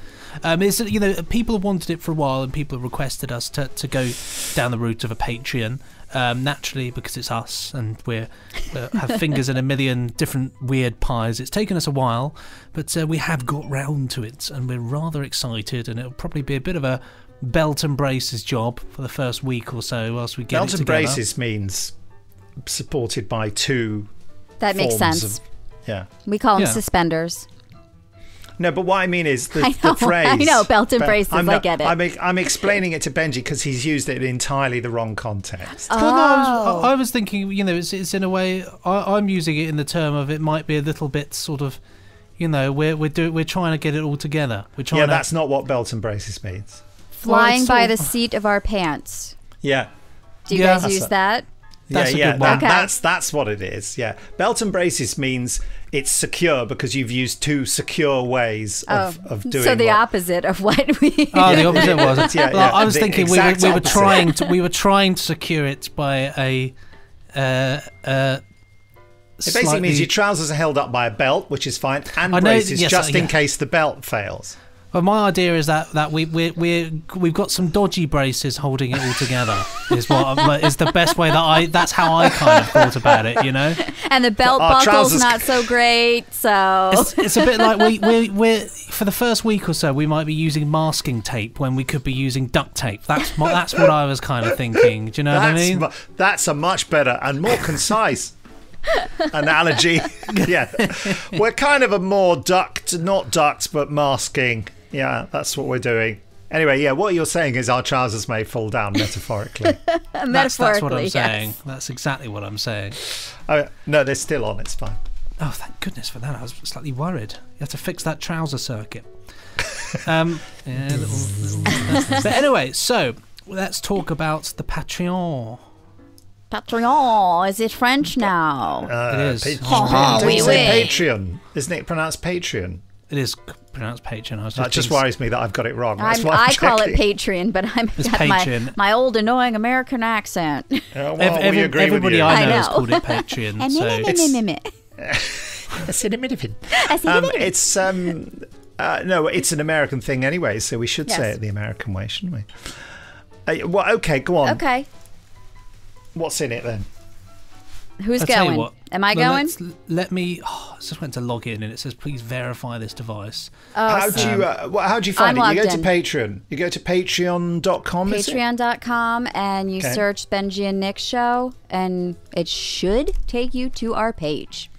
People have wanted it for a while, and people have requested us to go down the route of a Patreon. Naturally, because it's us and we have fingers in a million different weird pies. It's taken us a while, but we have got round to it, and we're rather excited, and it'll probably be a bit of a belt and braces job for the first week or so whilst we get
belt
it together.
Belt and braces means supported by two
That makes sense.
Yeah.
We call them suspenders.
No, but what I mean is the phrase.
I know, belt and braces, I get it.
I'm explaining it to Benji because he's used it in entirely the wrong context.
Oh. Well, no, I was thinking, it's in a way, I'm using it in the term of it might be a little bit sort of, we're trying to get it all together.
That's not what belt and braces means.
Flying by the seat of our pants.
Yeah.
Do you guys use that?
That's a good one.
That's what it is. Yeah, belt and braces means it's secure because you've used two secure ways of doing.
So the opposite of what we.
The opposite was. I was thinking we were trying to secure it by a.
It basically means your trousers are held up by a belt, which is fine, and braces just in case the belt fails.
Well, my idea is that we've got some dodgy braces holding it all together. is the best way that's how I kind of thought about it,
And the belt buckle's not so great, so
it's a bit like we for the first week or so we might be using masking tape when we could be using duct tape. That's what I was kind of thinking. Do you know what I mean?
That's a much better and more concise analogy. Yeah, we're kind of a more not duct, but masking. Yeah, that's what we're doing. Anyway, yeah, what you're saying is our trousers may fall down metaphorically.
That's what I'm saying. Yes. That's exactly what I'm saying.
No, they're still on. It's fine.
Oh, thank goodness for that. I was slightly worried. You have to fix that trouser circuit. But anyway, so let's talk about the Patreon.
Patreon. Is it French now?
It is.
Patreon. Isn't it pronounced Patreon?
It is pronounced Patreon.
That just worries me that I've got it wrong.
I call it Patreon, but I've got my old annoying American accent.
Everybody I know has called it Patreon.
It's an American thing anyway, so we should say it the American way, shouldn't we? Okay, go on.
Okay.
What's in it then?
Who's going? Am I going?
Let me. I just went to log in and it says, please verify this device.
How do you find it? You go to Patreon. You go to patreon.com.
Patreon.com and you search Benji and Nick Show, and it should take you to our page.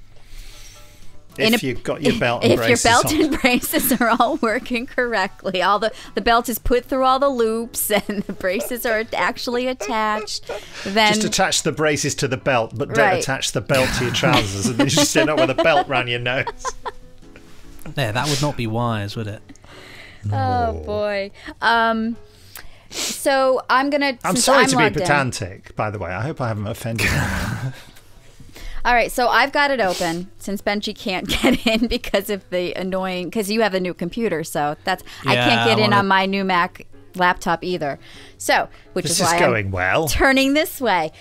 If you've got your belt and braces
If your belt and braces are all working correctly, all the belt is put through all the loops and the braces are actually attached, then
just attach the braces to the belt, but don't attach the belt to your trousers, and then you just end up with a belt around your nose.
Yeah, that would not be wise, would it?
Oh boy. So I'm gonna.
I'm sorry to be pedantic, by the way. I hope I haven't offended anyone.
All right, so I've got it open since Benji can't get in because of the annoying. Because you have a new computer, so I can't get in on my new Mac laptop either. So, which is why I'm turning this way.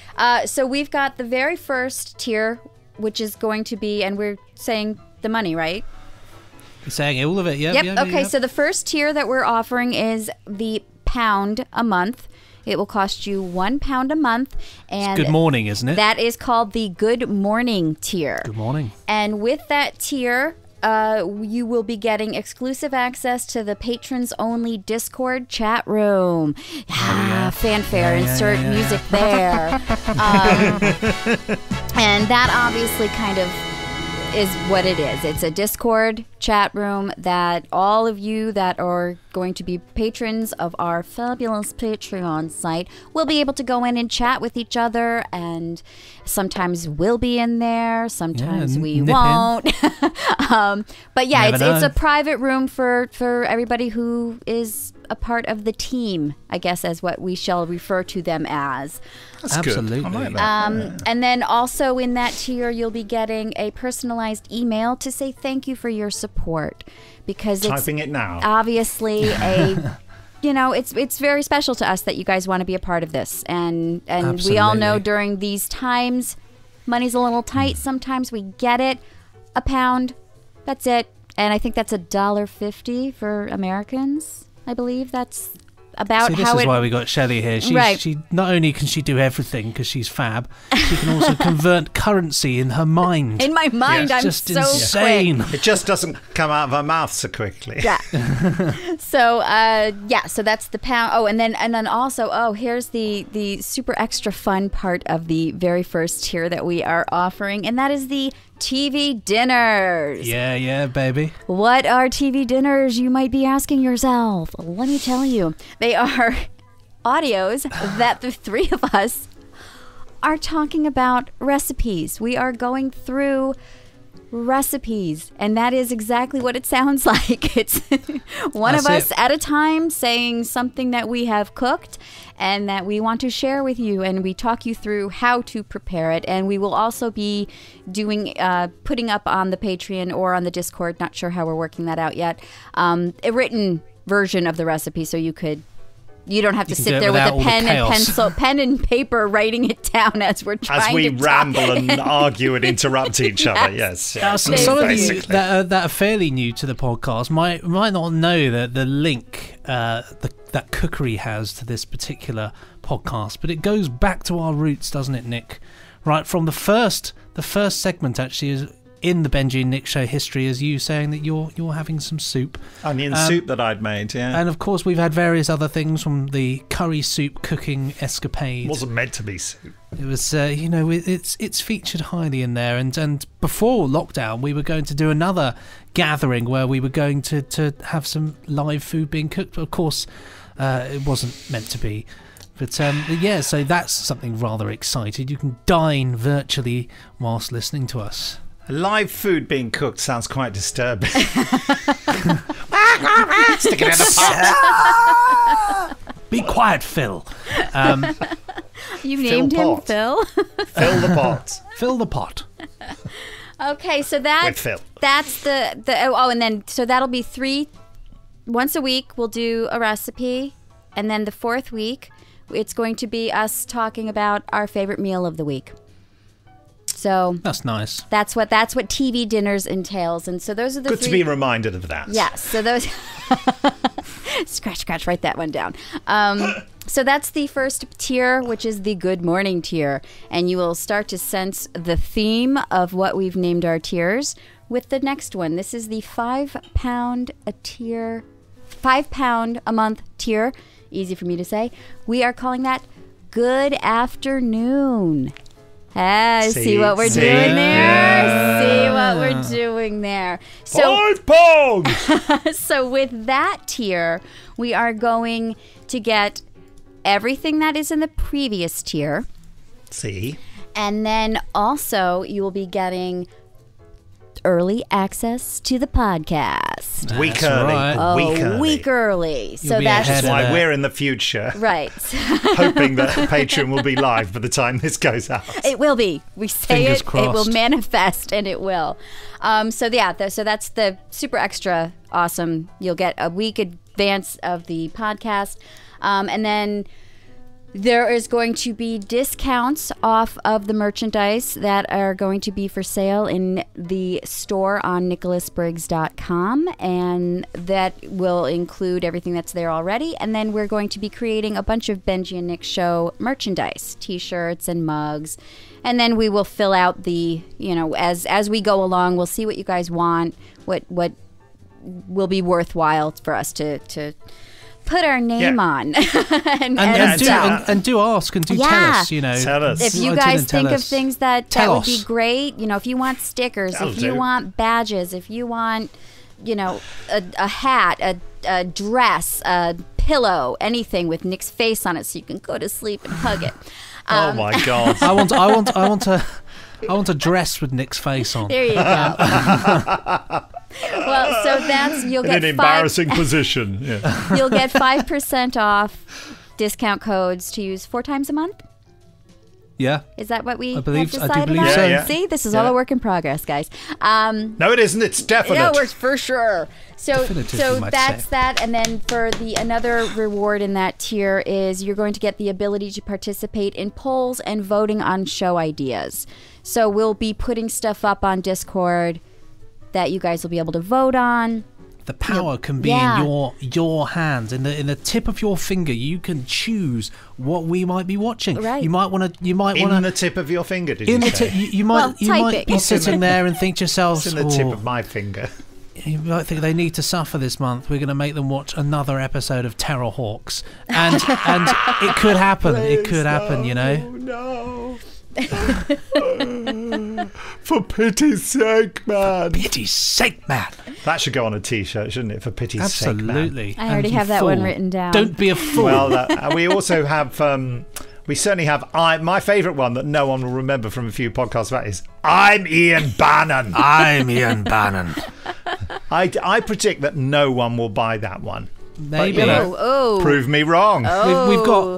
So we've got the very first tier, which is going to be, and we're saying the money, right?
You're saying all of it, yeah.
Yep. Okay, so the first tier that we're offering is the £1 a month. It will cost you £1 a month. And
Good morning, isn't it?
That is called the Good Morning tier.
Good morning.
And with that tier, you will be getting exclusive access to the patrons-only Discord chat room. Fanfare, insert music there. And that obviously kind of is what it is. It's a Discord chat room that all of you that are going to be patrons of our fabulous Patreon site will be able to go in and chat with each other, and sometimes we'll be in there, sometimes we won't. But yeah, it's a private room for everybody who is a part of the team, I guess, as what we shall refer to them as.
That's
Absolutely.
good. I like that.
And then also in that tier, you'll be getting a personalized email to say thank you for your support, because
Typing it now.
Obviously a it's very special to us that you guys want to be a part of this, and we all know during these times money's a little tight. Sometimes we get it. £1, that's it. And I think that's $1.50 for Americans. I believe that's about
See, this
how
is why we got Shelley here. She not only can she do everything because she's fab, she can also convert currency in her mind.
In my mind, I'm
just
so
insane.
quick.
It just doesn't come out of her mouth so quickly.
Yeah. So that's the £1. Oh, and then also, here's the super extra fun part of the very first tier that we are offering, and that is the TV dinners.
Yeah, baby.
What are TV dinners, you might be asking yourself? Let me tell you. They are audios that the three of us are talking about recipes. We are going through recipes, and that is exactly what it sounds like. It's one of us at a time saying something that we have cooked and that we want to share with you, and we talk you through how to prepare it. And we will also be doing putting up on the Patreon or on the Discord, not sure how we're working that out yet, a written version of the recipe, so you don't have to sit there with a pen and paper writing it down as we're trying to
As we ramble
talk.
and argue and interrupt each other, yes.
Some of you that are fairly new to the podcast might not know that the link that Cookery has to this particular podcast, but it goes back to our roots, doesn't it, Nick? Right from the first segment actually is in the Benji and Nick show history, as you saying that you're having some soup. Onion
soup that I'd made, yeah.
And of course we've had various other things, from the curry soup cooking escapade.
It wasn't meant to be soup.
It was, it's featured highly in there. And before lockdown, we were going to do another gathering where we were going to have some live food being cooked. But of course, it wasn't meant to be. But so that's something rather exciting. You can dine virtually whilst listening to us.
Live food being cooked sounds quite disturbing. Stick it in the pot.
Be quiet, Phil.
You named him Phil.
Fill the pot.
Fill the pot.
Okay, so
with Phil.
That's and then so that'll be once a week. We'll do a recipe, and then the fourth week, it's going to be us talking about our favorite meal of the week. So
that's nice.
That's what TV dinners entails, and so those are the
good to be reminded of that.
Yes. So those scratch, write that one down. So that's the first tier, which is the Good Morning tier, and you will start to sense the theme of what we've named our tiers with the next one. This is the £5 a tier, £5 a month tier. Easy for me to say. We are calling that Good Afternoon. See what we're doing there? Yeah. See what we're doing there. So,
£5!
So with that tier, we are going to get everything that is in the previous tier.
See?
And then also you will be getting early access to the podcast.
Week early.
Week early. So that's
why we're in the future.
Right.
Hoping that Patreon will be live by the time this goes out.
It will be. We say
Fingers
it
crossed.
It will manifest, and it will. So that's the super extra awesome. You'll get a week advance of the podcast. And then There is going to be discounts off of the merchandise that are going to be for sale in the store on nicholasbriggs.com, and that will include everything that's there already. And then we're going to be creating a bunch of Benji and Nick Show merchandise, t-shirts and mugs. And then we will fill out the, as we go along, we'll see what you guys want, what will be worthwhile for us to put our name on
and do ask and do tell us,
Tell us.
if you guys think of things that would be great, if you want stickers, if you want badges, if you want a hat, a dress, a pillow, anything with Nick's face on it so you can go to sleep and hug it.
Oh my God.
I want a dress with Nick's face on.
There you go. Well, so that's you'll get
an embarrassing position. Yeah.
You'll get 5% off discount codes to use 4 times a month.
Yeah.
Is that what we
I believe,
have
I do
decided
believe
on?
so.
Yeah.
See, this is all a work in progress, guys.
No, it isn't. It's definite.
No, it's for sure. So
Definitive, you might
that's
say.
that, and then for another reward in that tier is you're going to get the ability to participate in polls and voting on show ideas. So we'll be putting stuff up on Discord that you guys will be able to vote on.
The power can be in your hands, in the tip of your finger. You can choose what we might be watching.
Right.
You might want to.
In the tip of your finger, did you say?
You might be sitting there and think to yourselves,
It's in the tip of my finger.
You might think they need to suffer this month. We're going to make them watch another episode of Terrorhawks, and it could happen. It could happen.
No. For pity's sake, man.
Pity's sake, man.
That should go on a T-shirt, shouldn't it? For pity's sake, man.
Absolutely.
I already have that one written down.
Don't be a fool.
Well, we also have. We certainly have. My favourite one that no one will remember from a few podcasts back is I'm Ian Bannon.
I'm Ian Bannon.
I predict that no one will buy that one.
Maybe.
But, prove me wrong.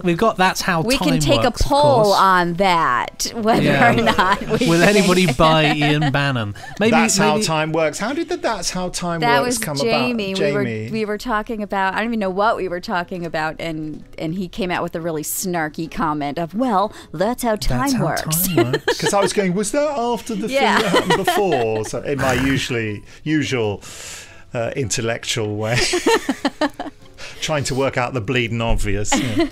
We've got that's how
we
time
can take
works,
a poll on that, whether or not
will anybody buy Ian Bannon?
That's how time works. How did That's How Time Works come
Jamie.
about? Jamie.
We were talking about, I don't even know what we were talking about, and he came out with a really snarky comment of, well, that's how time works.
Because I was going, was that after the thing that happened before? So in my usual intellectual way. Trying to work out the bleeding obvious. Yeah.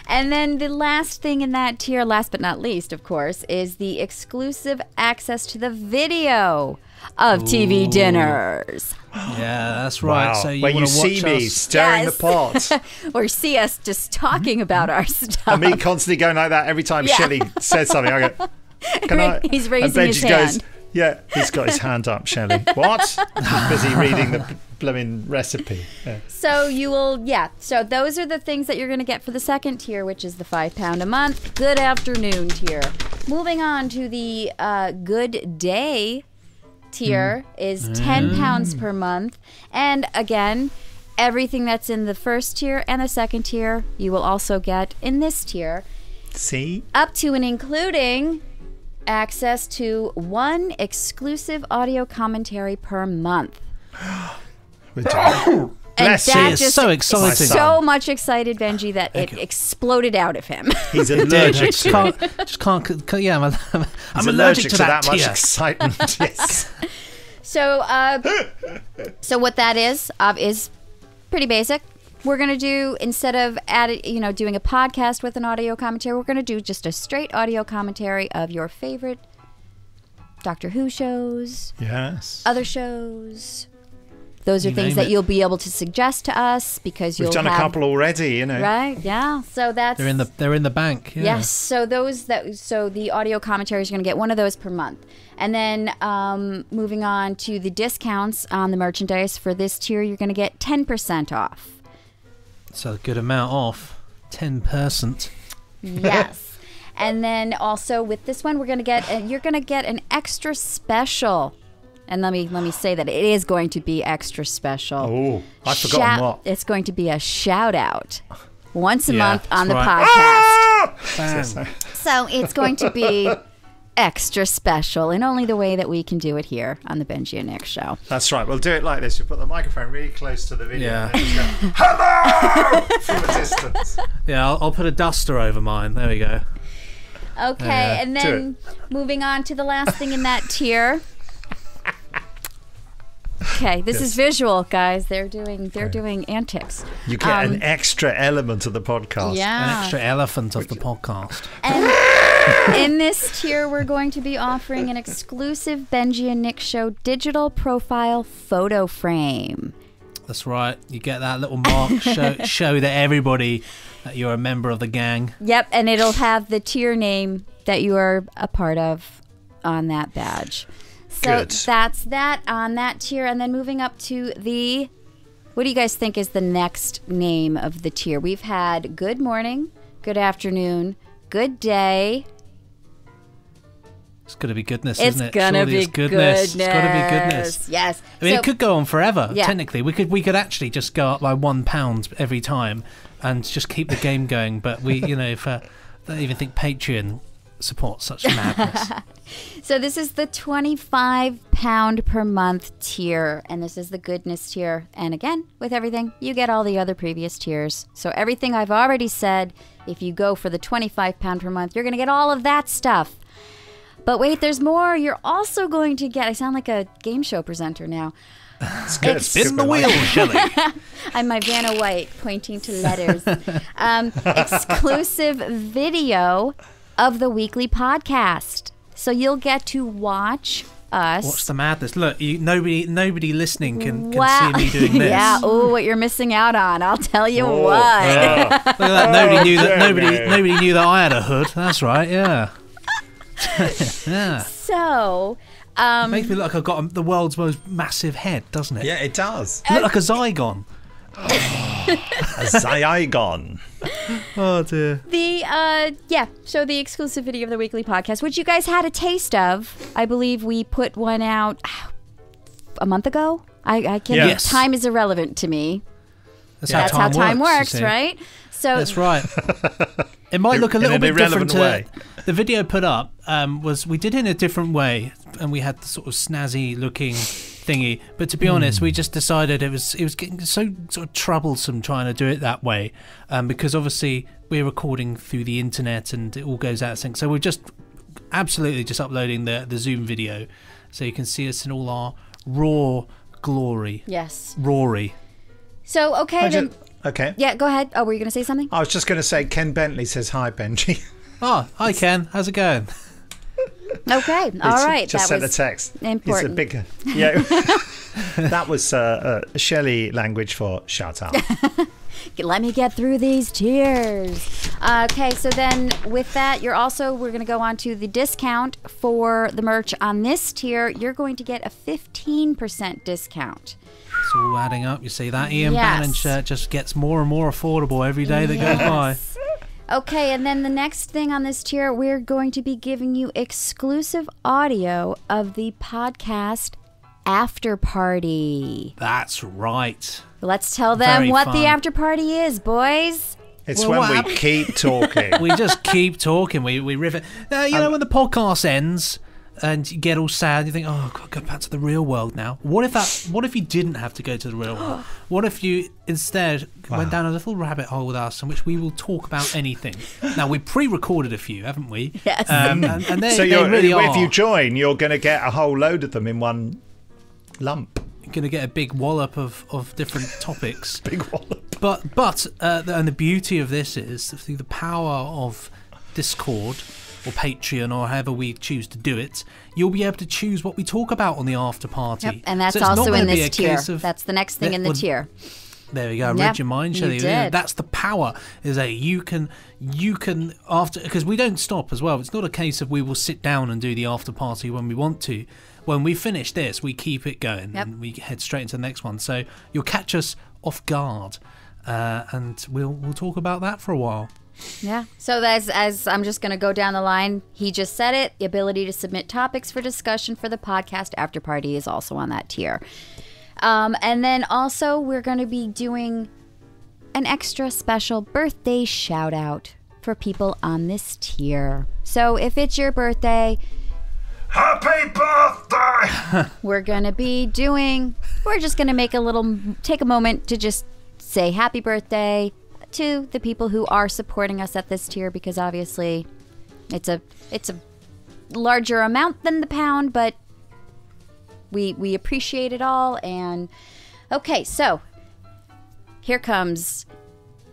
And then the last thing in that tier, last but not least, of course, is the exclusive access to the video of TV dinners.
Yeah, that's right.
Wow.
So you
where you
want to
see
watch
me
us
stirring the pot.
Or see us just talking about our stuff.
And me constantly going like that every time Shelley says something. I go, can I?
He's raising
and Benji
his hand.
goes, yeah, he's got his hand up, Shelley. What? He's busy reading the blooming recipe. Yeah.
So you will, so those are the things that you're going to get for the second tier, which is the £5 a month. Good afternoon tier. Moving on to the good day tier is £10 per month. And again, everything that's in the first tier and the second tier, you will also get in this tier.
See?
Up to and including access to 1 exclusive audio commentary per month.
We're doing
And
Bless
that
you.
just
so exciting.
so much excited Benji that it exploded out of him.
He's allergic to it.
Just can't. Yeah, I'm
He's
allergic to that
much
tier.
excitement. Yes.
So what that is pretty basic. We're gonna do, instead of doing a podcast with an audio commentary, we're gonna do just a straight audio commentary of your favorite Doctor Who shows,
Yes.
other shows. Those are
You
things
name
that
it.
you'll be able to suggest to us because
We've done a couple already,
right? Yeah. So that's
They're in the bank. Yeah.
Yes, so the audio commentaries are going to get 1 of those per month. And then moving on to the discounts on the merchandise for this tier, you're going to get 10% off.
It's a good amount off. 10%.
Yes. And then also with this one, you're going to get an extra special. And let me say that it is going to be extra special.
Oh, I've forgotten what.
It's going to be a shout out once a
Yeah,
month on the
that's
podcast.
Bang.
So it's going to be extra special in only the way that we can do it here on the Benji and Nick show.
That's right. We'll do it like this. We'll put the microphone really close to the video.
Yeah.
And just go, hello! From a distance.
Yeah, I'll put a duster over mine. There we go.
Okay, and then moving on to the last thing in that tier. Okay, this is visual, guys. They're doing antics.
You get an extra element of the podcast.
Yeah.
An extra elephant of the podcast.
And in this tier, we're going to be offering an exclusive Benji and Nick Show digital profile photo frame.
That's right. You get that little mark, show that everybody that you're a member of the gang.
Yep, and it'll have the tier name that you are a part of on that badge. So that's that on that tier. And then moving up to the, what do you guys think is the next name of the tier? We've had good morning, good afternoon, good day.
It's going to be goodness, isn't it?
It's going to be goodness.
It's got to be goodness.
Yes.
I mean, it could go on forever,
Yeah.
technically. We could actually just go up by £1 every time and just keep the game going. But we, if I don't even think Patreon supports such madness.
So this is the £25 per month tier, and this is the goodness tier. And again, with everything, you get all the other previous tiers. So everything I've already said, if you go for the £25 per month, you're going to get all of that stuff. But wait, there's more. You're also going to get, I sound like a game show presenter now.
It's good.
Spin the wheel, Shelley.
I'm my Vanna White pointing to letters. Exclusive video of the weekly podcast. So you'll get to watch us.
What's the madness? Look, nobody listening can see me doing this.
Yeah. Oh, what you're missing out on. I'll tell you what.
Look at that. Nobody knew that I had a hood. That's right. Yeah. Yeah.
So.
Makes me look like I've got the world's most massive head, doesn't it?
Yeah, it does.
Look like a Zygon.
A Zygon.
Oh dear.
So the exclusive video of the weekly podcast, which you guys had a taste of. I believe we put one out a month ago. I can't.
Yes.
Time is irrelevant to me.
That's
how time works, right? So
that's right. It might look a little bit different.
Way.
The video put up was we did it in a different way, and we had the sort of snazzy looking thingy. But to be honest, we just decided it was getting so sort of troublesome trying to do it that way, because obviously we're recording through the internet and it all goes out of sync. So we're just absolutely just uploading the Zoom video, so you can see us in all our raw glory.
Yes.
Rory.
So okay.
Okay.
Yeah, go ahead. Oh, were you going to say something?
I was just going to say Ken Bentley says hi, Benji.
Oh, hi Ken. How's it going?
Okay. All right.
Just
that
sent a
was
text.
important.
It's a big. Yeah. That was a Shelley language for shut up.
Let me get through these tiers. Okay, so then with that, we're going to go on to the discount for the merch on this tier. You're going to get a 15% discount.
It's all adding up. You see that Ian
Yes.
Bannon shirt just gets more and more affordable every day that goes by.
Okay, and then the next thing on this tier, we're going to be giving you exclusive audio of the podcast After Party.
That's right.
Let's tell them
Very
what
fun.
the after party is, boys.
It's
Well,
when we keep talking.
We just keep talking. We riff it. You know when the podcast ends and you get all sad, you think, oh, I've got to go back to the real world now. What if you didn't have to go to the real world? What if you instead went down a little rabbit hole with us in which we will talk about anything? Now, we pre-recorded a few, haven't we?
Yes.
And they,
So
they really are.
if you join, you're going to get a whole load of them in one lump.
You're going to get a big wallop of different topics.
Big wallop.
But and the beauty of this is through the power of Discord or Patreon or however we choose to do it, you'll be able to choose what we talk about on the after party.
Yep, and that's
So it's not
also
gonna
in
be
this
a
tier.
case of-
That's the next thing in the tier.
There we go. I
Yep,
read your mind, Shelley.
you did.
That's the power. Is that you can after, because we don't stop as well. It's not a case of we will sit down and do the after party when we want to. When we finish this, we keep it going and we head straight into the next one. So you'll catch us off guard, and we'll talk about that for a while.
Yeah. So as I'm just going to go down the line, he just said it. The ability to submit topics for discussion for the podcast after party is also on that tier. And then also we're going to be doing an extra special birthday shout out for people on this tier. So if it's your birthday,
Happy birthday!
we're just going to take a moment to just say happy birthday, to the people who are supporting us at this tier, because obviously it's a larger amount than the pound, but we appreciate it all. And okay, so here comes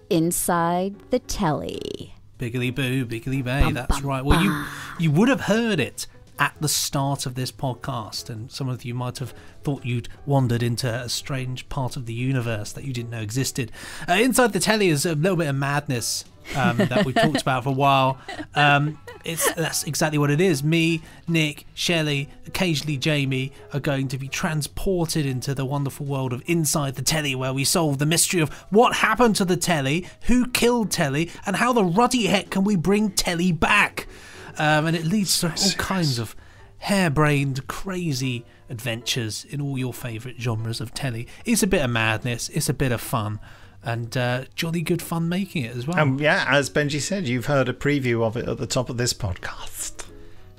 Inside the Telly.
Biggly boo, biggly bay. That's right. Well, you would have heard it at the start of this podcast, and some of you might have thought you'd wandered into a strange part of the universe that you didn't know existed. Inside the Telly is a little bit of madness that we've talked about for a while. That's exactly what it is. Me, Nick, Shelley, occasionally Jamie are going to be transported into the wonderful world of Inside the Telly, where we solve the mystery of what happened to the telly, who killed telly, and how the ruddy heck can we bring telly back. And it leads to all kinds of harebrained, crazy adventures in all your favourite genres of telly. It's a bit of madness, it's a bit of fun, and jolly good fun making it as well.
Yeah, as Benji said, you've heard a preview of it at the top of this podcast.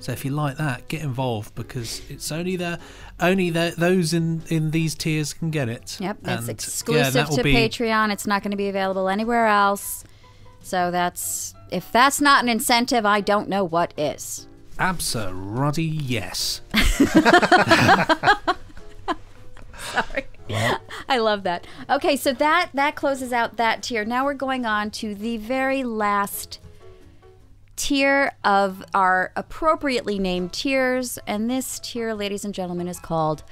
So if you like that, get involved, because it's only those in these tiers can get it.
Yep, it's exclusive to Patreon. It's not going to be available anywhere else. So if that's not an incentive, I don't know what is.
Absolutely yes.
Sorry. Well. I love that. Okay, so that closes out that tier. Now we're going on to the very last tier of our appropriately named tiers. And this tier, ladies and gentlemen, is called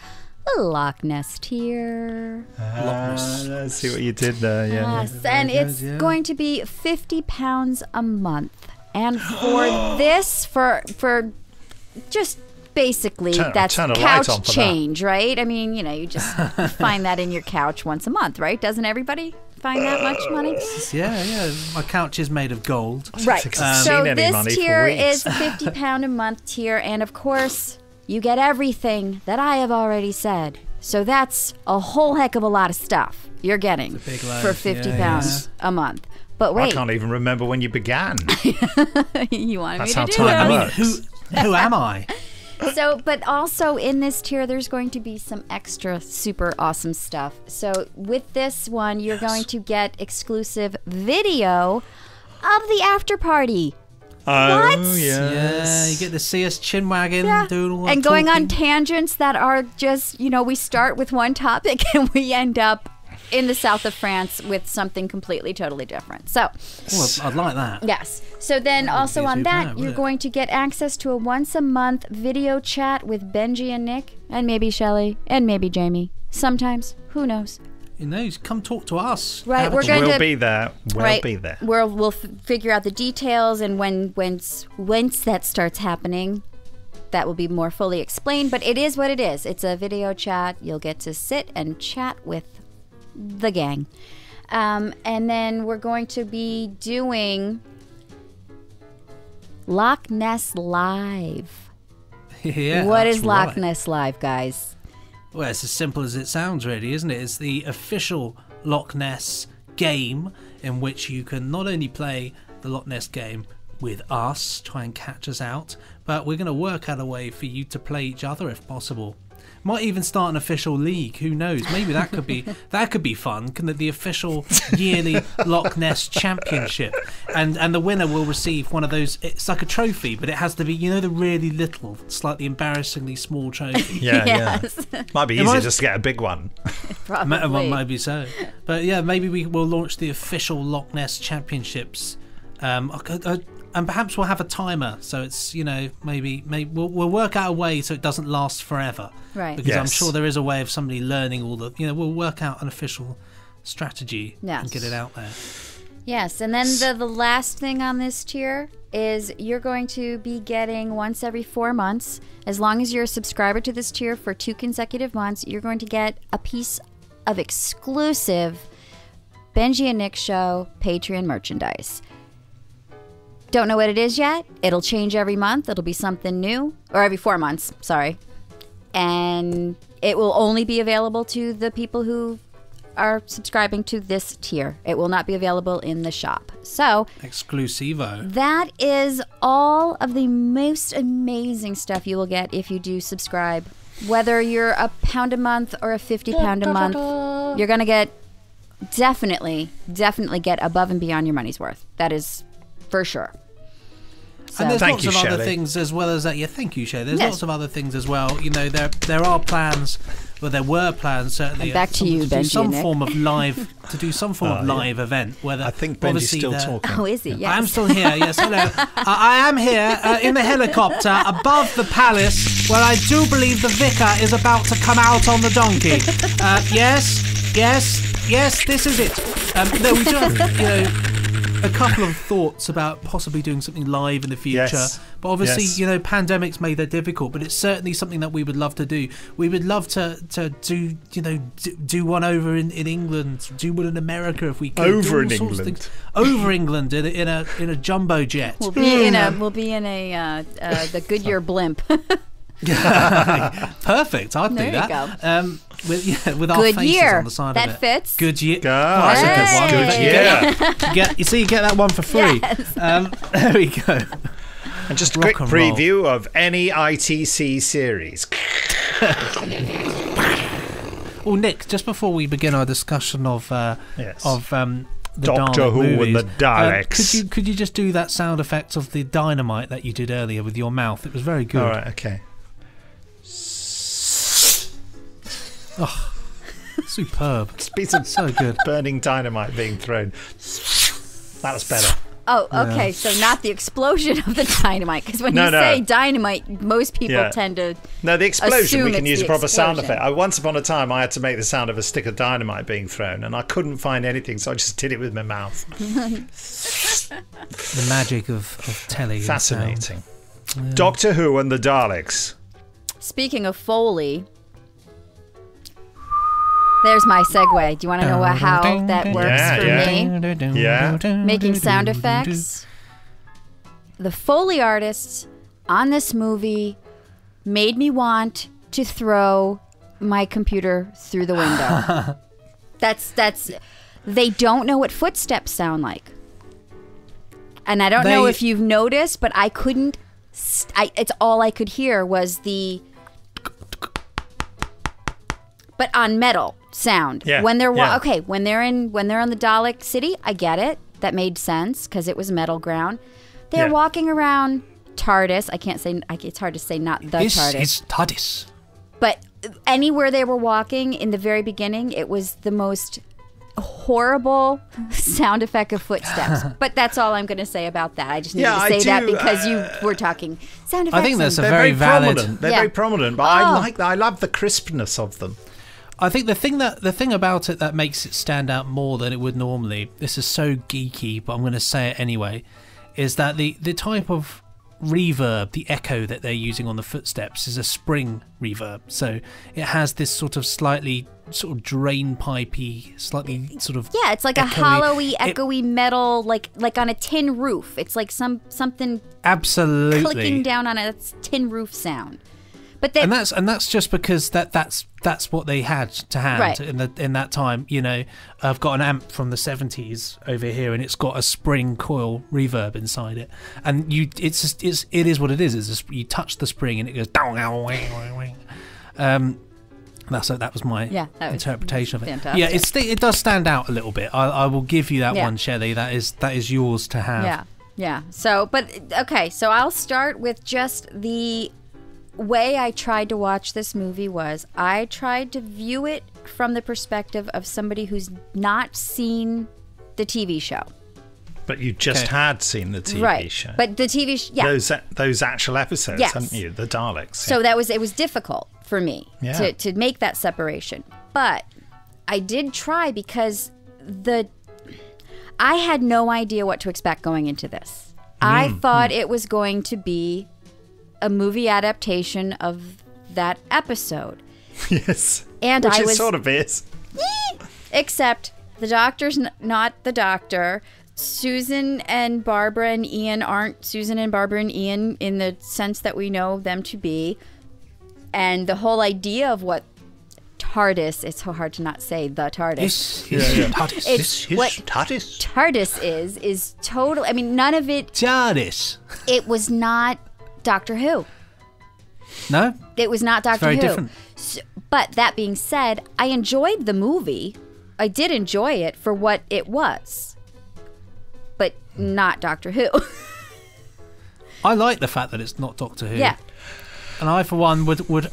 Loch Ness tier.
I see what you did there. Yeah.
Yes, and it's going to be £50 a month. And for this, for just basically that's couch change, right? I mean, you just find that in your couch once a month, right? Doesn't everybody find that much money?
Yeah. My couch is made of gold.
Right. So this tier is £50 a month tier, and of course, you get everything that I have already said. So that's a whole heck of a lot of stuff you're getting for £50 a month. But wait,
I can't even remember when you began.
You wanted
That's
me
how
to do
time
that?
works.
I mean, who am I?
So, but also in this tier, there's going to be some extra super awesome stuff. So with this one, you're going to get exclusive video of the after party. What?
Yes.
Yeah, you get to see us chin-wagging, doing all that
and going
talking.
on tangents that are just, we start with one topic and we end up in the south of France with something completely, totally different. So,
I'd like that.
Yes. So then also on that, you're going to get access to a once-a-month video chat with Benji and Nick, and maybe Shelley, and maybe Jamie. Sometimes. Who knows?
You know, come talk to us.
Right, we'll
be there. We'll be there.
We'll figure out the details, and once that starts happening, that will be more fully explained. But it is what it is. It's a video chat. You'll get to sit and chat with the gang. And then we're going to be doing Loch Ness Live.
Yeah,
what is Loch Ness Live, guys?
Well, it's as simple as it sounds, really, isn't it? It's the official Loch Ness game, in which you can not only play the Loch Ness game with us, try and catch us out, but we're going to work out a way for you to play each other if possible. Might even start an official league. Who knows? Maybe that could be fun. Can the official yearly Loch Ness Championship, and the winner will receive one of those. It's like a trophy, but it has to be the really little, slightly embarrassingly small trophy.
Yeah. Might be easier just to get a big one.
Probably.
Maybe so. But yeah, maybe we will launch the official Loch Ness Championships. And perhaps we'll have a timer, so it's maybe we'll work out a way so it doesn't last forever.
Right.
Because I'm sure there is a way of somebody learning all the. We'll work out an official strategy and get it out there.
Yes, and then the last thing on this tier is you're going to be getting once every 4 months, as long as you're a subscriber to this tier for 2 consecutive months, you're going to get a piece of exclusive Benji and Nick Show Patreon merchandise. Don't know what it is yet. It'll change every month. It'll be something new. Or every 4 months, sorry. And it will only be available to the people who are subscribing to this tier. It will not be available in the shop. So,
exclusivo.
That is all of the most amazing stuff you will get if you do subscribe. Whether you're £1 a month or a £50 a month, you're going to get definitely get above and beyond your money's worth. That is for sure. So.
And there's
Thank
lots
you,
of other
Shelley.
things as well as that. Yeah, thank you, Shay. There's
Yes.
lots of other things as well. You know, there are plans. Well, there were plans certainly.
And back to you,
do
Benji
some
and Nick.
form of live event. Whether
I think Benji's
obviously
still
the-
talking.
Oh, is he? Yes.
I am still here. Yes, hello. I am here in the helicopter above the palace, where I do believe the vicar is about to come out on the donkey. Yes. This is it. No, we do have, a couple of thoughts about possibly doing something live in the future.
Yes.
But obviously,
Yes.
Pandemics made that difficult. But it's certainly something that we would love to do. We would love to do, do one over in England, do one in America if we could.
Over
do all
in
sorts of
England.
things. Over England in a jumbo jet.
We'll be in the Goodyear blimp.
Perfect. I'd
There
do
you
that.
go.
With our faces
Goodyear.
on the side
That
of it.
fits.
Goodyear.
Ah,
That's a good one.
Hey.
Good,
You get that one for free.
Yes.
There we go.
And just a
Rock
quick
and roll.
preview of any ITC series.
Well, Nick, just before we begin our discussion of
Yes.
the
Doctor
Dalek
Who and
movies,
the Daleks.
could you just do that sound effect of the dynamite that you did earlier with your mouth? It was very good.
All right, okay.
Superb.
Piece of
So good.
burning dynamite being thrown. That was better.
Oh, okay. So not the explosion of the dynamite, because when you say dynamite, most people tend to.
No, the explosion,
assume
we can
it's
use a
the
proper sound
explosion.
effect. Once upon a time, I had to make the sound of a stick of dynamite being thrown, and I couldn't find anything, so I just did it with my mouth.
The magic of telly. and
Fascinating. Doctor Who and the Daleks.
Speaking of Foley, there's my segue. Do you want to know how that works for me?
Yeah.
Making sound effects. The Foley artists on this movie made me want to throw my computer through the window. That's. They don't know what footsteps sound like, and I don't know if you've noticed, but I couldn't. It's all I could hear was the. But on metal sound.
Yeah,
When they're
yeah.
when they're on the Dalek city, I get it. That made sense because it was metal ground. They're
Yeah.
walking around TARDIS. I can't say. It's hard to say not the TARDIS.
It's TARDIS.
But anywhere they were walking in the very beginning, it was the most horrible sound effect of footsteps. But that's all I'm going to say about that. I just needed to say that because you were talking sound effects.
I think that's a
They're
very valid.
prominent. They're
Yeah.
very prominent, but I love the crispness of them.
I think the thing about it that makes it stand out more than it would normally, this is so geeky, but I'm going to say it anyway, is that the type of reverb, the echo that they're using on the footsteps is a spring reverb. So it has this sort of slightly sort of drain pipey, slightly sort of
it's like a hollowy, echoey metal, like on a tin roof. It's like something
absolutely
clicking down on a tin roof sound. But
and that's just because that's what they had to hand
Right.
in that time. I've got an amp from the 70s over here, and it's got a spring coil reverb inside it, and it is what it is. It's just, you touch the spring and it goes down. That was my interpretation of it.
fantastic.
Yeah, it does stand out a little bit. I will give you that
Yeah.
one, Shelley. That is yours to have.
Yeah. So I'll start with just the way I tried to watch this movie was I tried to view it from the perspective of somebody who's not seen the TV show.
But you just had seen the TV show.
But the TV show,
Those actual episodes,
Yes.
hadn't you? The Daleks.
So it was difficult for me to make that separation. But I did try because I had no idea what to expect going into this. I thought it was going to be a movie adaptation of that episode.
Yes.
And
Which
I
it
was
sort of is.
Except the Doctor's not the Doctor. Susan and Barbara and Ian aren't Susan and Barbara and Ian in the sense that we know them to be. And the whole idea of what TARDIS, it's so hard to not say the TARDIS.
TARDIS.
It's what TARDIS is total. I mean, none of it.
TARDIS.
It was not Doctor Who.
No?
It was not Doctor
very
Who.
different.
So, but that being said, I enjoyed the movie. did enjoy it for what it was, but not Doctor Who.
I like the fact that it's not Doctor Who.
Yeah.
And I, for one, would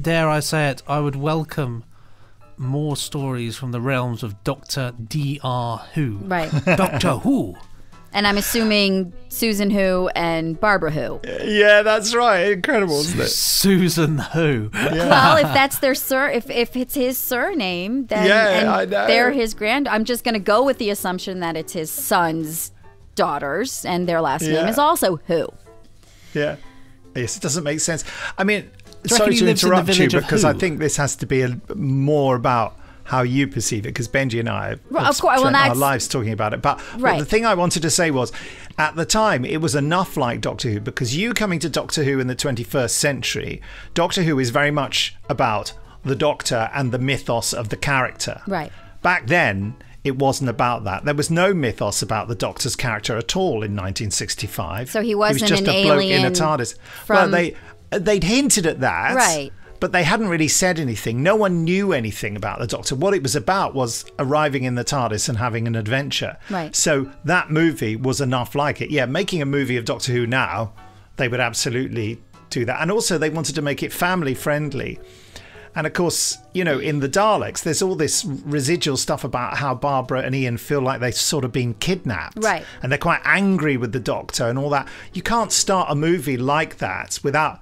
dare I say it, I would welcome more stories from the realms of Dr. D.R. Who.
Right.
Doctor Who.
And I'm assuming Susan Who and Barbara Who.
Yeah, that's right. Incredible, isn't it?
Susan Who.
Yeah.
Well, if that's their if it's his surname, then
I know.
they're his I'm just going to go with the assumption that it's his son's daughters, and their last name is also Who.
Yeah. Yes, it doesn't make sense. I mean,
Do you
sorry
reckon he
to
lives in the
interrupt you,
village of
because
Who?
I think this has to be more about how you perceive it, because Benji and I have
Well, of course, well,
spent our
that's-
lives talking about it. But
Right.
the thing I wanted to say was, at the time, it was enough like Doctor Who, because you coming to Doctor Who in the 21st century, Doctor Who is very much about the Doctor and the mythos of the character.
Right.
Back then, it wasn't about that. There was no mythos about the Doctor's character at all in 1965.
So he wasn't
was just
an
a bloke in a
alien
TARDIS.
from-
Well, they'd hinted at that.
Right.
But they hadn't really said anything. No one knew anything about the Doctor. What it was about was arriving in the TARDIS and having an adventure.
Right.
So that movie was enough like it. Yeah, making a movie of Doctor Who now, they would absolutely do that. And also they wanted to make it family friendly. And of course, you know, in the Daleks, there's all this residual stuff about how Barbara and Ian feel like they've sort of been kidnapped.
Right.
And they're quite angry with the Doctor and all that. You can't start a movie like that without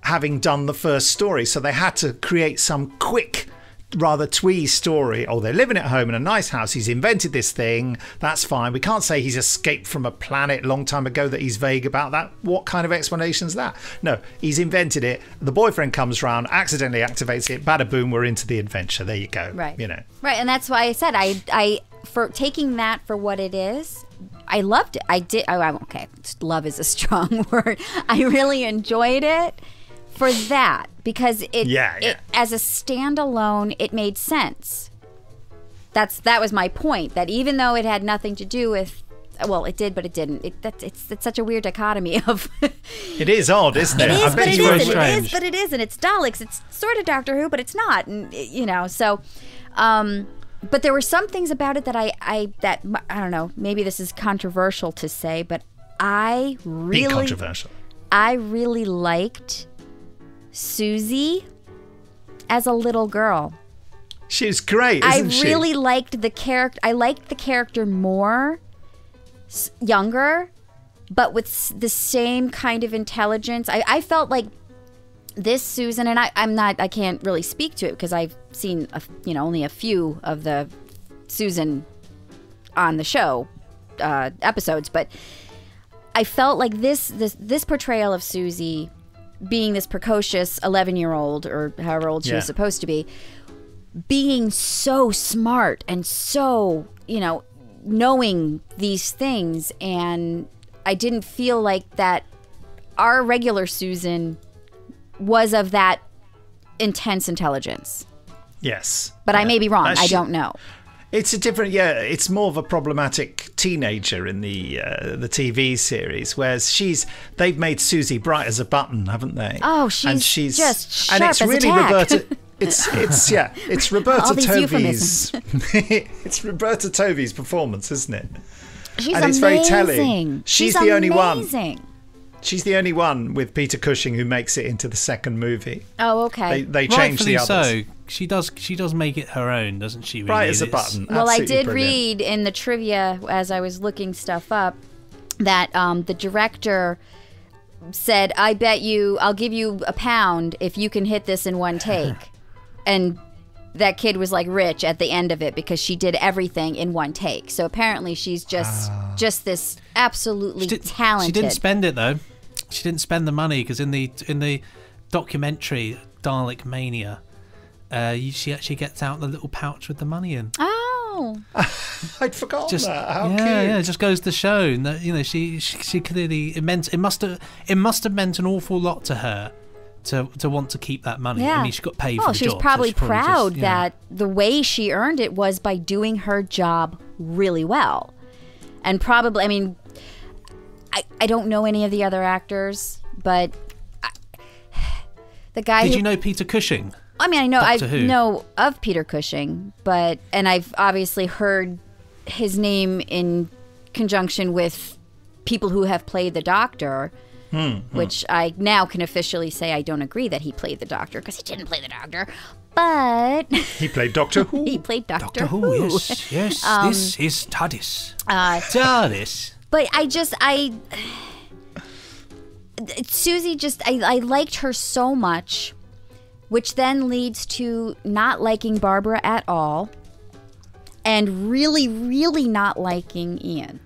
having done the first story. So they had to create some quick, rather twee story. Oh, they're living at home in a nice house. He's invented this thing. That's fine. We can't say he's escaped from a planet a long time ago that he's vague about that. What kind of explanation is that? No, he's invented it. The boyfriend comes round, accidentally activates it. Bada boom, we're into the adventure. There you go.
Right.
You know.
Right, and that's why I said I for taking that for what it is, I loved it. I did. Okay, love is a strong word. I really enjoyed it for that, because it as a standalone, it made sense. That was my point. That even though it had nothing to do with, well, it did, but it didn't. It's such a weird dichotomy of.
It is odd, isn't it?
It is, but it
very
isn't. It
strange.
is, but it isn't. It's Daleks. It's sort of Doctor Who, but it's not. And you know, so. But there were some things about it that I don't know. Maybe this is controversial to say, but
Be controversial.
I really liked Susie as a little girl.
She's great, isn't she?
I really liked the character. I liked the character more younger, but with the same kind of intelligence. I felt like this Susan, and I can't really speak to it because I've seen only a few of the Susan on the show episodes, but I felt like this portrayal of Susie being this precocious 11-year-old or however old she was supposed to be, being so smart and so, knowing these things. And I didn't feel like that our regular Susan was of that intense intelligence.
Yes.
But I may be wrong. I don't know.
It's a different, it's more of a problematic teenager in the TV series, whereas they've made Susie bright as a button, haven't they?
Oh, she's just sharp
and it's
as a
really
tack.
Roberta. It's Roberta
All these
Tovey's. It's Roberta Tovey's performance, isn't it?
She's
and it's
amazing.
very telling. She's the only one.
Amazing.
She's the only one with Peter Cushing who makes it into the second movie.
Oh, okay.
They changed the others.
So she does make it her own, doesn't she? Really?
Bright as a button.
Well, I
Absolutely
did
brilliant.
read in the trivia as I was looking stuff up that the director said, "I'll give you £1 if you can hit this in one take," and that kid was like rich at the end of it because she did everything in one take. So apparently she's just this absolutely talented.
She didn't spend it though. She didn't spend the money because in the documentary Dalek Mania, she actually gets out the little pouch with the money in.
Oh,
I'd forgotten that. How cute.
Yeah, it just goes to show that she clearly it must have meant an awful lot to her to want to keep that money.
yeah.
I mean, she got paid for the
she
job.
was probably
so
proud
just,
that the way she earned it was by doing her job really well, and probably, I mean, I don't know any of the other actors, but the guy.
Did you know Peter Cushing?
I mean, I know
Doctor Who.
know of Peter Cushing, and I've obviously heard his name in conjunction with people who have played the Doctor, which I now can officially say I don't agree that he played the Doctor, because he didn't play the Doctor. But
he played Doctor Who.
He played Doctor
Who.
Who.
Yes. This is TARDIS. TARDIS.
But Susie I liked her so much, which then leads to not liking Barbara at all, and really, really not liking Ian.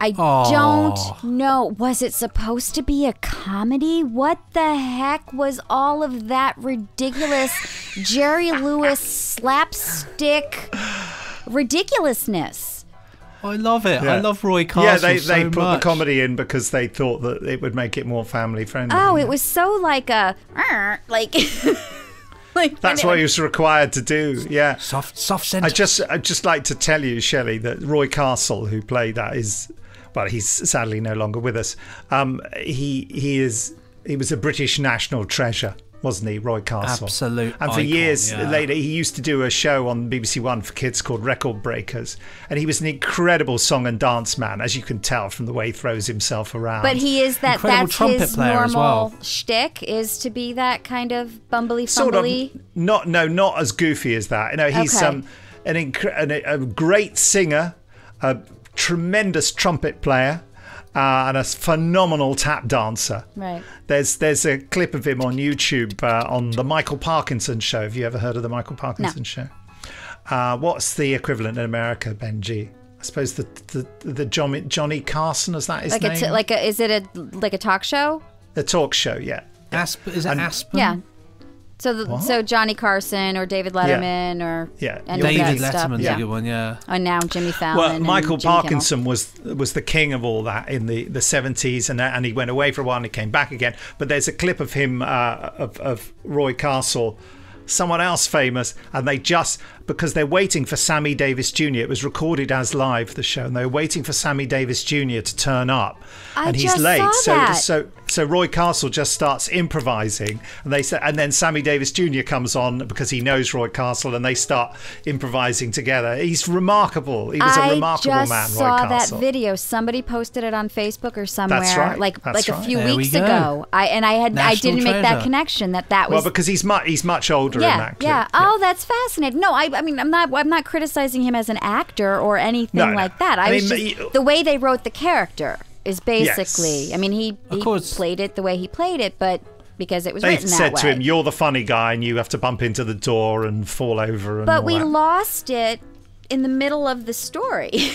I don't know. Was it supposed to be a comedy? What the heck was all of that ridiculous Jerry Lewis slapstick ridiculousness?
I love it.
Yeah.
I love Roy Castle
they
so
put
much.
the comedy in because they thought that it would make it more family friendly.
Oh, it was so like a like. Like,
that's what he was required to do. Yeah,
soft sentence.
I'd just like to tell you, Shelley, that Roy Castle, who played that, he's sadly no longer with us. He was a British national treasure, wasn't he, Roy Castle?
Absolute
And for
icon,
years
yeah.
later, he used to do a show on BBC One for kids called Record Breakers, and he was an incredible song and dance man, as you can tell from the way he throws himself around.
But he is that.
Incredible
That's
trumpet
his
player as
normal
well.
shtick, is to be that kind of bumbly
sort
fumbly.
of not as goofy as that. You know, he's
Okay.
a great singer, a tremendous trumpet player, and a phenomenal tap dancer.
Right.
There's a clip of him on YouTube on the Michael Parkinson show. Have you ever heard of the Michael Parkinson show? What's the equivalent in America, Benji? I suppose the Johnny Carson, is that his name?
Is it a talk show?
A talk show, yeah.
Is it Aspen?
Yeah. So Johnny Carson or David Letterman or any of
David
that stuff.
Letterman's a good one, yeah.
And now Jimmy Fallon.
Well, Michael
and Jimmy
Parkinson was the king of all that in the 70s, and he went away for a while and he came back again. But there's a clip of him of Roy Castle, someone else famous, and they just, because they're waiting for Sammy Davis Jr. It was recorded as live, the show, and they were waiting for Sammy Davis Jr. to turn up, and he's late. So Roy Castle just starts improvising, and then Sammy Davis Jr. comes on because he knows Roy Castle, and they start improvising together. He's remarkable. He was a remarkable man, Roy Castle.
I just saw that video. Somebody posted it on Facebook or somewhere.
That's right.
Like a few
There
weeks
we go.
ago. I didn't make that connection. That was
well, because he's much older in that clip.
Yeah. Oh, that's fascinating. No, I mean, I'm not criticizing him as an actor or anything like that. The way they wrote the character is basically.
Yes.
I mean, he played it the way he played it, but because it was written that way.
They said to him, "You're the funny guy, and you have to bump into the door and fall over."
But we lost it in the middle of the story.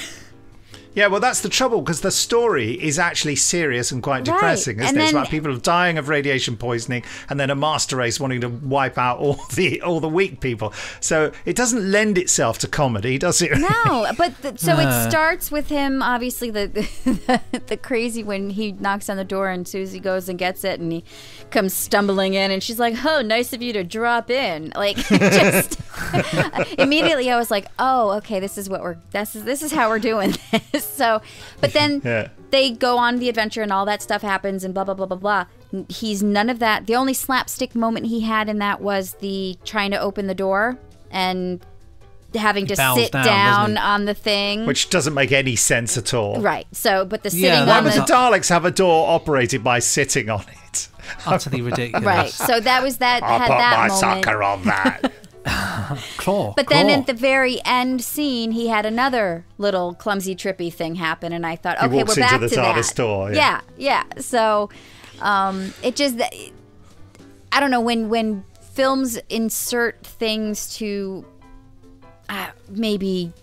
Yeah, well, that's the trouble, because the story is actually serious and quite depressing, isn't it? It's about people dying of radiation poisoning, and then a master race wanting to wipe out all the weak people. So it doesn't lend itself to comedy, does it?
No, but it starts with him, obviously, the crazy when he knocks on the door and Susie goes and gets it, and he comes stumbling in, and she's like, "Oh, nice of you to drop in." Like, just immediately, I was like, "Oh, okay, this is how we're doing this." So, but then they go on the adventure and all that stuff happens and blah, blah, blah, blah, blah. He's none of that. The only slapstick moment he had in that was the trying to open the door and having to sit down on the thing.
Which doesn't make any sense at all.
Right. So, but the sitting on
Why would the Daleks have a door operated by sitting on it?
Utterly ridiculous.
Right. So that was that.
I'll
had
put
that
my
moment.
sucker on that.
But then at the very end scene, he had another little clumsy, trippy thing happen, and I thought, okay, we're back to that. He walks into the TARDIS door. Yeah. So it just, I don't know, when films insert things to maybe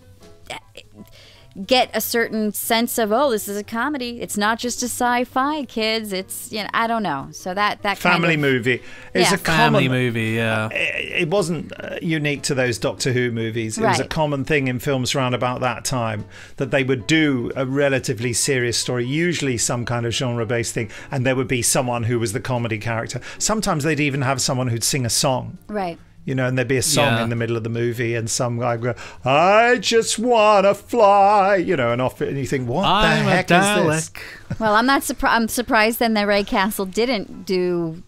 get a certain sense of, oh, this is a comedy. It's not just a sci-fi, kids. It's, I don't know. So that
family movie. It's a
family movie. Yeah.
It wasn't unique to those Doctor Who movies. It was a common thing in films around about that time that they would do a relatively serious story, usually some kind of genre-based thing, and there would be someone who was the comedy character. Sometimes they'd even have someone who'd sing a song.
Right.
You know, and there'd be a song in the middle of the movie, and some guy would go, "I just wanna fly," you know, and off it, and you think, what the heck is this?
Well, I'm surprised then that Ray Castle didn't do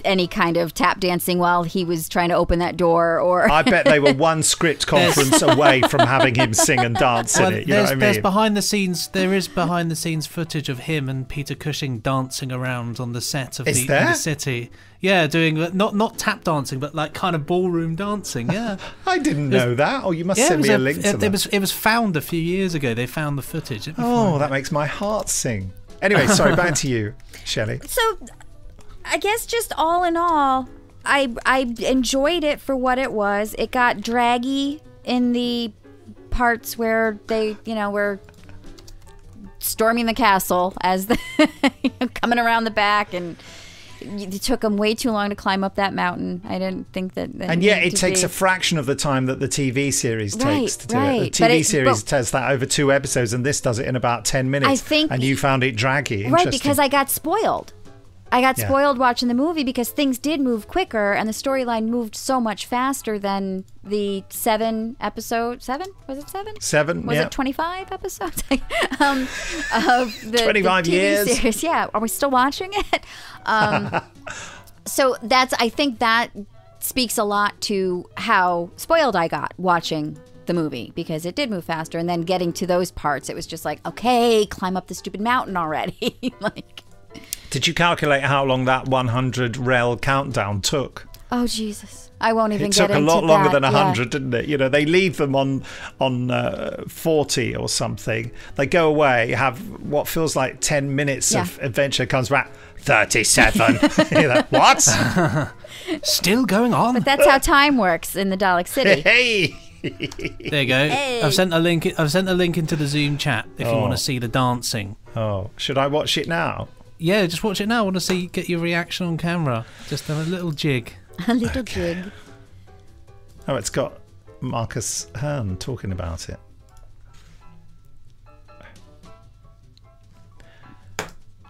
any kind of tap dancing while he was trying to open that door. Or
I bet they were one script conference away from having him sing and dance in it. You know what I mean?
There is behind the scenes footage of him and Peter Cushing dancing around on the set of the city. Yeah, doing not tap dancing, but like kind of ballroom dancing. Yeah,
I didn't know that. Oh, you must send me a link to that.
It was found a few years ago. They found the footage.
Oh, that makes my heart sing. Anyway, sorry, back to you, Shelley.
So, I guess just all in all, I enjoyed it for what it was. It got draggy in the parts where they, were storming the castle as the coming around the back, and it took them way too long to climb up that mountain. I didn't think that.
And yet it takes a fraction of the time that the TV series takes to do it. The TV series does that over 2 episodes, and this does it in about 10 minutes. And you found it draggy.
Right, because I got spoiled. I got spoiled watching the movie because things did move quicker, and the storyline moved so much faster than the 7 episodes. 7? Was it 7?
7,
Was it 25 episodes? Of the
25
the TV
years.
series. Yeah, are we still watching it? So I think that speaks a lot to how spoiled I got watching the movie, because it did move faster, and then getting to those parts, it was just like, okay, climb up the stupid mountain already.
Did you calculate how long that 100 rel countdown took?
Oh, Jesus. I won't even get into that.
It took a lot longer than 100, didn't it? You know, they leave them on 40 or something. They go away, have what feels like 10 minutes of adventure, comes back, 37. You're like, what?
Still going on.
But that's how time works in the Dalek City.
Hey!
There you go. Hey. I've sent a link into the Zoom chat if you want to see the dancing.
Oh, should I watch it now?
Yeah, just watch it now. I want to get your reaction on camera. Just a little jig.
A little jig.
Oh, it's got Marcus Hearn talking about it.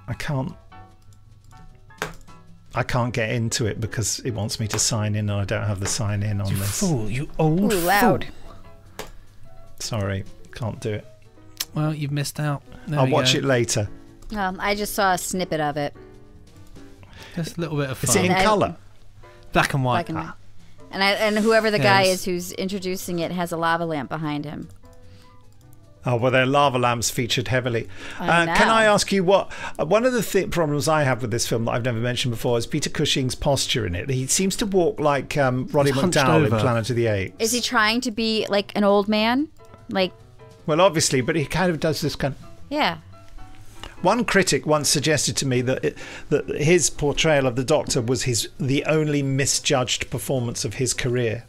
I can't get into it because it wants me to sign in, and I don't have the sign in on this.
Fool, you old fool.
Loud.
Sorry, can't do it.
Well, you've missed out.
I'll watch it later.
I just saw a snippet of it.
Just a little bit of fun.
Is it in colour?
Black and white.
Black and white. And whoever the guy is who's introducing it has a lava lamp behind him.
Oh, well, their lava lamps featured heavily. Can I ask you what... one of the problems I have with this film that I've never mentioned before is Peter Cushing's posture in it. He seems to walk like Roddy McDowall in Planet of the Apes.
Is he trying to be like an old man?
Well, obviously, but he kind of does this kind of...
Yeah.
One critic once suggested to me that his portrayal of the Doctor was the only misjudged performance of his career.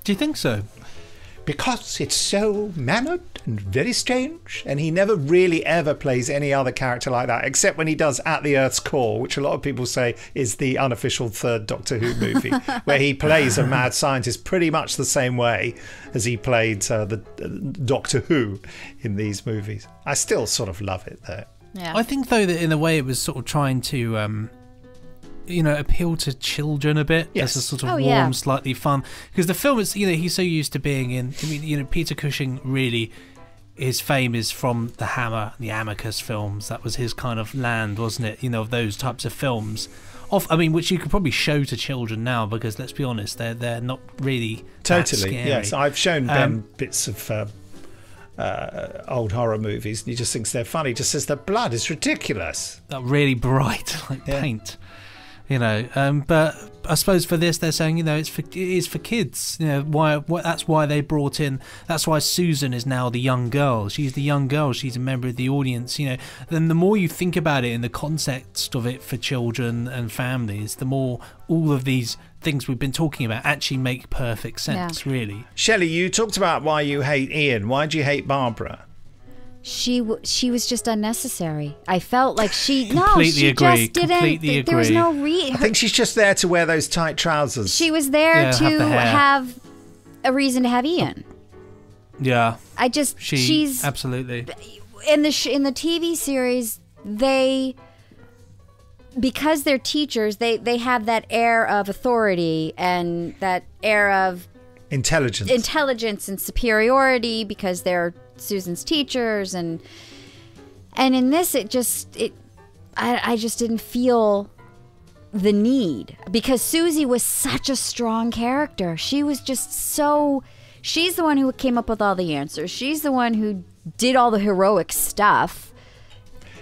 Do you think so?
Because it's so mannered and very strange, and he never really ever plays any other character like that, except when he does At the Earth's Core, which a lot of people say is the unofficial 3rd Doctor Who movie, where he plays a mad scientist pretty much the same way as he played the Doctor Who in these movies. I still sort of love it, though.
Yeah.
I think, though, that in a way it was sort of trying to... appeal to children a bit.
Yes.
As a sort of warm, slightly fun. Because the film is, he's so used to being in. Peter Cushing really, his fame is from the Hammer, the Amicus films. That was his kind of land, wasn't it? Of those types of films. Which you could probably show to children now, because let's be honest, they're not really that scary.
Yes. I've shown them bits of old horror movies, and he just thinks they're funny. Just says the blood is ridiculous.
That really bright, like paint. But I suppose for this they're saying it is for kids. That's why they brought in. That's why Susan is now the young girl. She's the young girl. She's a member of the audience. Then the more you think about it in the context of it for children and families, the more all of these things we've been talking about actually make perfect sense. Really.
Shelley, you talked about why you hate Ian. Why do you hate Barbara?
She was just unnecessary. I felt like she
agree.
Just didn't. There was no reason.
I think she's just there to wear those tight trousers.
She was there to have a reason to have Ian.
Yeah.
She's
absolutely
in the TV series. They because they're teachers, they have that air of authority and that air of intelligence and superiority because they're Susan's teachers, and in this I just didn't feel the need, because Susie was such a strong character. She was just so, she's the one who came up with all the answers. She's the one who did all the heroic stuff.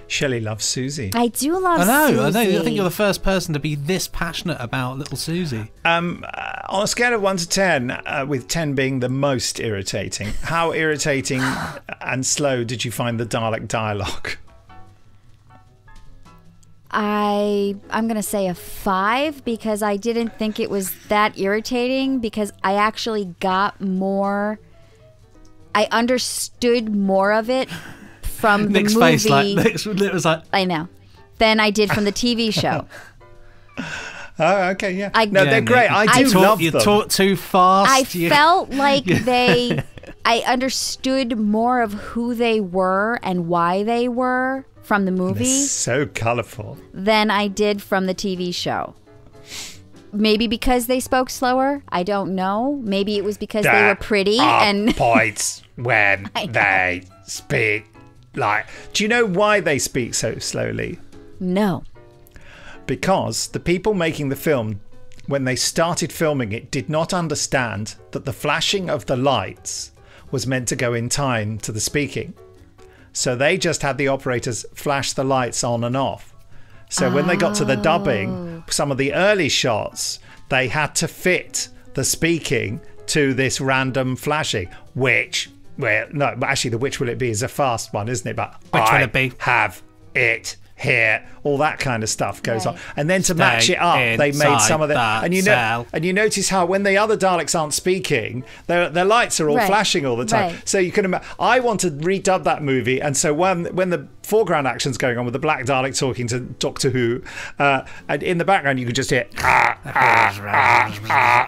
Shelley loves Susie.
I do love
Susie. I know. I think you're the first person to be this passionate about little Susie.
On a scale of 1 to 10, with 10 being the most irritating, how irritating and slow did you find the Dalek dialogue?
I'm going to say a 5, because I didn't think it was that irritating, because I actually got more, I understood more of it from the
Nick's
movie.
face, it was like,
I know, than I did from the TV show.
Oh, okay, yeah. They're great. I do love them.
You talk too fast.
I felt like I understood more of who they were and why they were from the movie.
They're so colourful.
Than I did from the TV show. Maybe because they spoke slower. I don't know. Maybe it was because they were pretty. And
points when they speak like. Do you know why they speak so slowly?
No.
Because the people making the film, when they started filming it, did not understand that the flashing of the lights was meant to go in time to the speaking. So they just had the operators flash the lights on and off. So when they got to the dubbing, some of the early shots, they had to fit the speaking to this random flashing, actually the which will it be is a fast one, isn't it? But
which will it be?
Have it here, all that kind of stuff goes on, and then to match it up, they made some of the and you notice how when the other Daleks aren't speaking, their lights are all flashing all the time. So you can imagine. I want to redub that movie, and so when the foreground action's going on with the Black Dalek talking to Doctor Who, and in the background you can just hear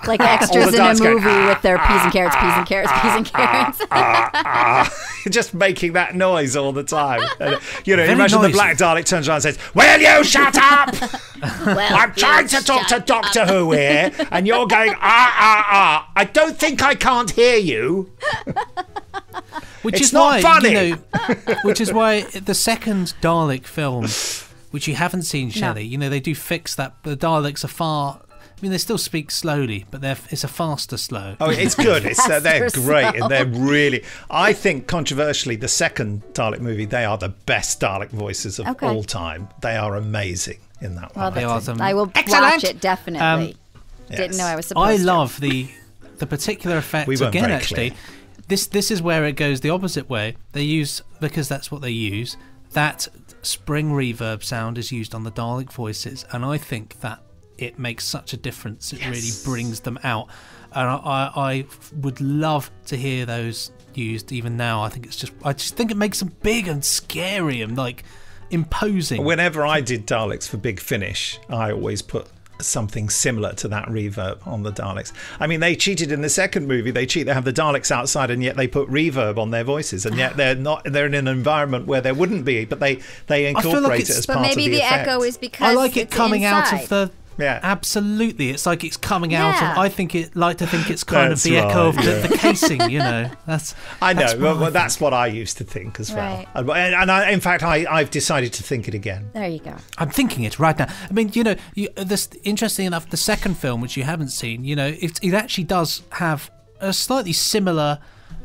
like extras in a movie with their peas and carrots, peas and carrots, peas and carrots.
Just making that noise all the time. Imagine the Black Dalek turns around and says, "Will you shut up? I'm trying to talk to Doctor Who here, and you're going I don't think I can't hear you."
Which
it's
is
not
why,
funny.
Which is why the second Dalek film, which you haven't seen, Shelley, they do fix that. The Daleks are far. I mean, they still speak slowly, but it's a faster slow.
Oh, it's good. They're great, and they're really. I think controversially, the second Dalek movie, they are the best Dalek voices of all time. They are amazing in that one.
They are awesome.
I will watch it definitely. Didn't know I was supposed to.
I love the particular effects again. Actually, this is where it goes the opposite way. They use, because that's what they use. That spring reverb sound is used on the Dalek voices, and I think that it makes such a difference. It really brings them out, and I would love to hear those used even now. I just think it makes them big and scary and like imposing.
Whenever I did Daleks for Big Finish, I always put something similar to that reverb on the Daleks. I mean, they cheated in the second movie. They have the Daleks outside, and yet they put reverb on their voices, and yet they're in an environment where there wouldn't be, but they incorporate it as part of the effect. But maybe the
echo is because
I like it coming
inside.
out of the.
Yeah,
absolutely. It's like it's coming out of. I think it's kind of the echo of the casing. That's.
I know. Well, that's what I used to think as well. And in fact, I've decided to think it again.
There you go.
I'm thinking it right now. I mean, this interesting enough. The second film, which you haven't seen, it actually does have a slightly similar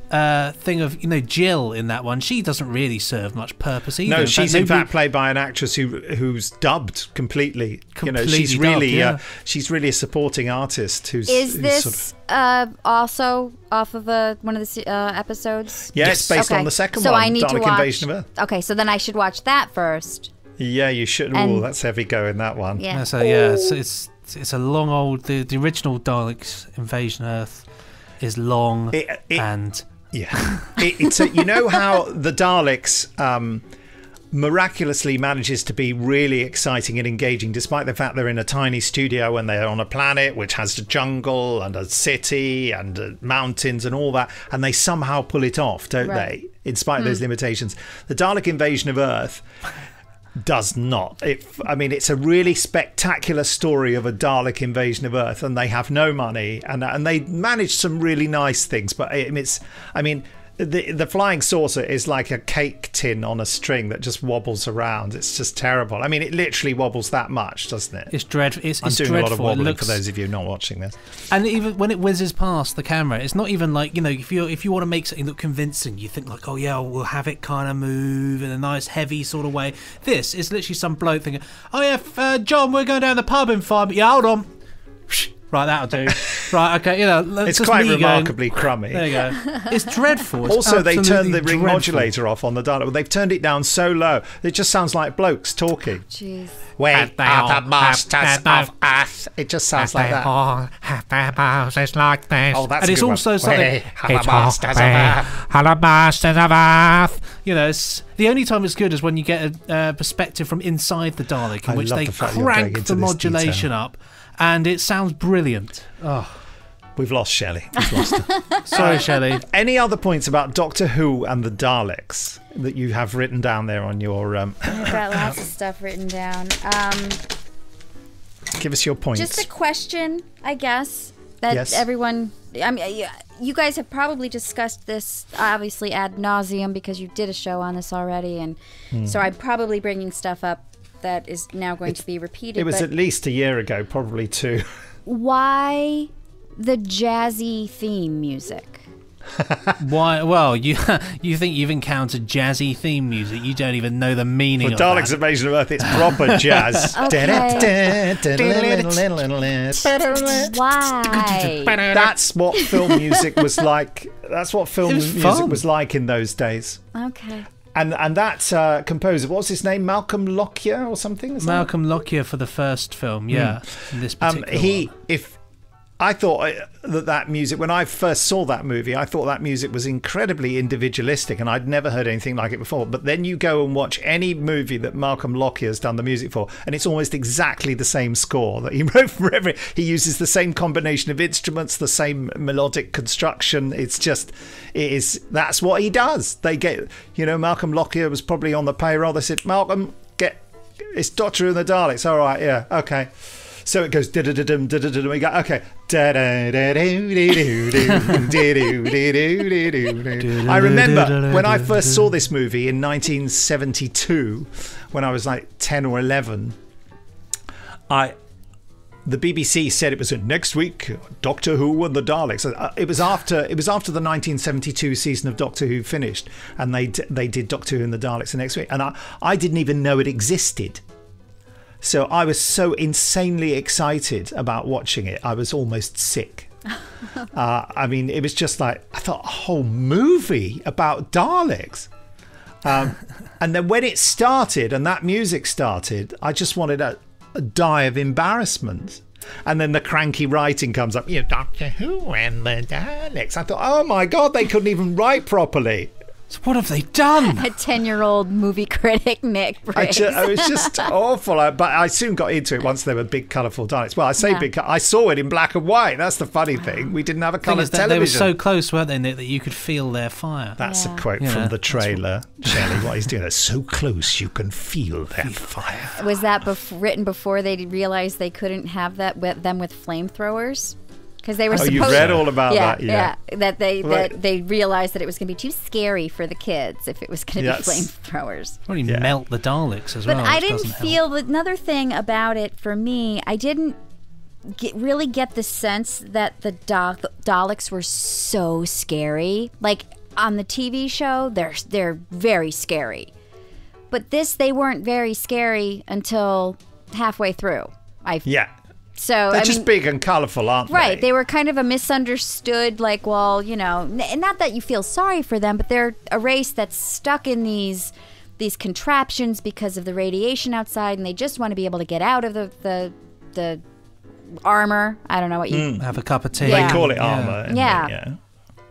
thing of Jill in that one. She doesn't really serve much purpose either.
No, she's in fact played by an actress who's dubbed completely. She's really she's really a supporting artist. Is
this also off of one of the episodes?
Yeah, it's based on the second one.
So I need
Dalek
to watch
Invasion of Earth.
Okay, so then I should watch that first.
Yeah, you should. Oh, that's heavy going, that one.
Yeah.
So it's a long old. The original Daleks Invasion Earth is long and.
Yeah, it's you know how the Daleks miraculously manages to be really exciting and engaging, despite the fact they're in a tiny studio and they're on a planet which has a jungle and a city and mountains and all that, and they somehow pull it off, don't they? In spite of those limitations, the Dalek Invasion of Earth. does not. I mean, it's a really spectacular story of a Dalek invasion of Earth, and they have no money, and they manage some really nice things. But the flying saucer is like a cake tin on a string that just wobbles around. It's just terrible. I mean, it literally wobbles that much, doesn't it?
It's dreadful. It's
I'm doing
dreadful.
a lot of wobbling for those of you not watching this.
And even when it whizzes past the camera, it's not even like, if you want to make something look convincing, you think like, oh yeah, we'll have it kind of move in a nice heavy sort of way. This is literally some bloke thinking, oh yeah, John, we're going down the pub in 5 minutes. Yeah, hold on. Right, that'll do. Right, okay,
it's quite remarkably crummy.
There you go. It's dreadful. It's
also, they turned the ring
dreadful.
modulator off on the Dalek. They've turned it down so low. It just sounds like blokes talking.
Jeez.
We are the masters of Earth. It just sounds like that.
Have their houses like this.
Oh, that's
and
a
it's
good
also
one.
something.
We are the masters of Earth.
Hello, masters of Earth.
It's the only time it's good is when you get a perspective from inside the Dalek, in which they crank the modulation up. And it sounds brilliant. Oh,
we've lost Shelley. We've lost her.
Sorry, Shelley.
Any other points about Doctor Who and the Daleks that you have written down there on your?
I've got lots of stuff written down.
Give us your points.
Just a question, I guess, that everyone. I mean, you guys have probably discussed this, obviously ad nauseum, because you did a show on this already, and so I'm probably bringing stuff up that is now going to be repeated.
It was at least a year ago, probably 2.
Why the jazzy theme music?
Why? Well, you think you've encountered jazzy theme music? You don't even know the meaning of
Dalek's
that.
Invasion of Earth, it's proper jazz.
Why?
That's what film music was like. That's what film music was like in those days.
Okay.
And that composer, what's his name? Malcolm Lockyer or something?
Malcolm Lockyer for the first film, yeah. In this particular one.
I thought that music, when I first saw that movie, I thought that music was incredibly individualistic, and I'd never heard anything like it before. But then you go and watch any movie that Malcolm Lockyer has done the music for, and it's almost exactly the same score that he wrote for every. He uses the same combination of instruments, the same melodic construction. That's what he does. They get, Malcolm Lockyer was probably on the payroll. They said, Malcolm, it's Doctor Who and the Daleks. All right, yeah, okay. So it goes da-da-da-dum, da-da-da-dum. We go, okay. I remember when I first saw this movie in 1972, when I was like 10 or 11, the BBC said it was next week, Doctor Who and the Daleks. It was after the 1972 season of Doctor Who finished, and they did Doctor Who and the Daleks the next week, and I didn't even know it existed. So I was so insanely excited about watching it, I was almost sick. It was just like, I thought, a whole movie about Daleks. And then when it started and that music started, I just wanted to die of embarrassment. And then the cranky writing comes up, Doctor Who and the Daleks. I thought, oh my God, they couldn't even write properly.
So what have they done?
A 10-year-old movie critic, Nick Briggs.
It was just awful. But I soon got into it once they were big, colourful Daleks. Well, I say big. I saw it in black and white. That's the funny thing. We didn't have a colour television.
They were so close, weren't they, Nick, that you could feel their fire.
That's a quote from the trailer, Shelley. What he's doing. They're so close, you can feel their fire.
Was that written before they realised they couldn't have them with flamethrowers? Because they were supposed.
You read all about that,
that they realized that it was going to be too scary for the kids if it was going to be flamethrowers.
Probably melt the Daleks as well.
But I didn't feel another thing about it for me. I didn't really get the sense that the Daleks were so scary. Like on the TV show, they're very scary. But they weren't very scary until halfway through. So
they're just big and colourful, aren't they?
Right. They were kind of a misunderstood, not that you feel sorry for them, but they're a race that's stuck in these contraptions because of the radiation outside, and they just want to be able to get out of the armor. I don't know what you
have a cup of tea.
They call it armor.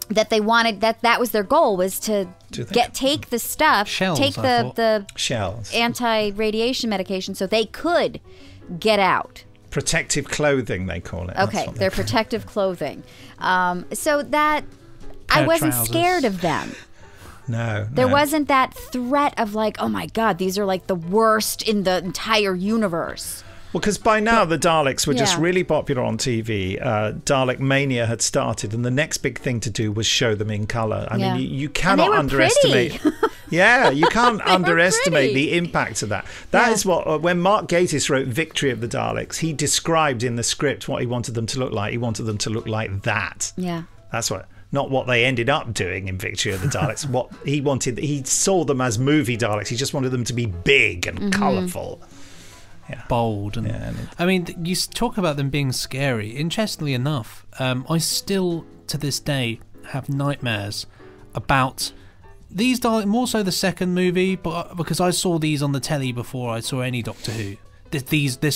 That they wanted that was their goal, was to take the stuff,
shells,
take the
shells,
anti-radiation medication, so they could get out.
Protective clothing, they call it.
Okay, they're protective clothing. So that I wasn't scared of them.
No.
There wasn't that threat of like, oh my God, these are like the worst in the entire universe.
Well, because by now the Daleks were just
Yeah.
really popular on TV. Dalek Mania had started, and the next big thing to do was show them in colour. I
Yeah.
mean, you
And
cannot
they were
underestimate.
pretty.
Yeah, you can't
They were
underestimate
pretty.
the impact of that. That
Yeah.
is what, when Mark Gatiss wrote Victory of the Daleks, he described in the script what he wanted them to look like. He wanted them to look like that.
Yeah.
That's what, not what they ended up doing in Victory of the Daleks. What he wanted, he saw them as movie Daleks. He just wanted them to be big and colourful.
Bold. And,
Yeah, and
I mean, you talk about them being scary. Interestingly enough, I still, to this day, have nightmares about these Daleks, more so the second movie, but because I saw these on the telly before I saw any Doctor Who. This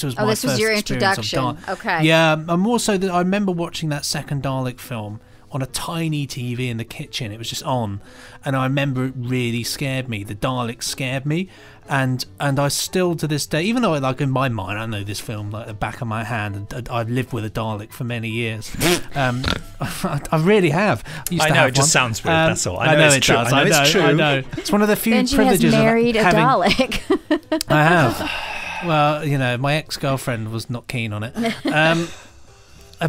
was my
this was
first
your
experience of
introduction. Okay.
Yeah, and more so that I remember watching that second Dalek film on a tiny TV in the kitchen. It was just on, and I remember it really scared me. The Daleks scared me, and I still to this day, even though like in my mind I know this film like the back of my hand, and I've lived with a Dalek for many years. I really have. Used
I
to
know,
have
it just
one.
sounds weird, that's all. I know it's
it
true.
does.
I know it's true.
I know. It's one of the few
Benji has
privileges
married
of
a
having.
Dalek.
I have. Well, you know, my ex-girlfriend was not keen on it.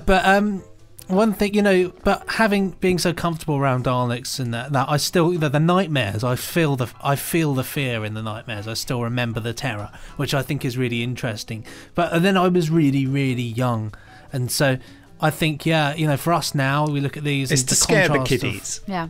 But one thing, you know, but being so comfortable around Daleks and that I still the nightmares. I feel the fear in the nightmares. I still remember the terror, which I think is really interesting. But then I was really, really young, and so I think, yeah, you know, for us now, we look at these.
It's
and
to scare the
contrast of-
kiddies.
Yeah.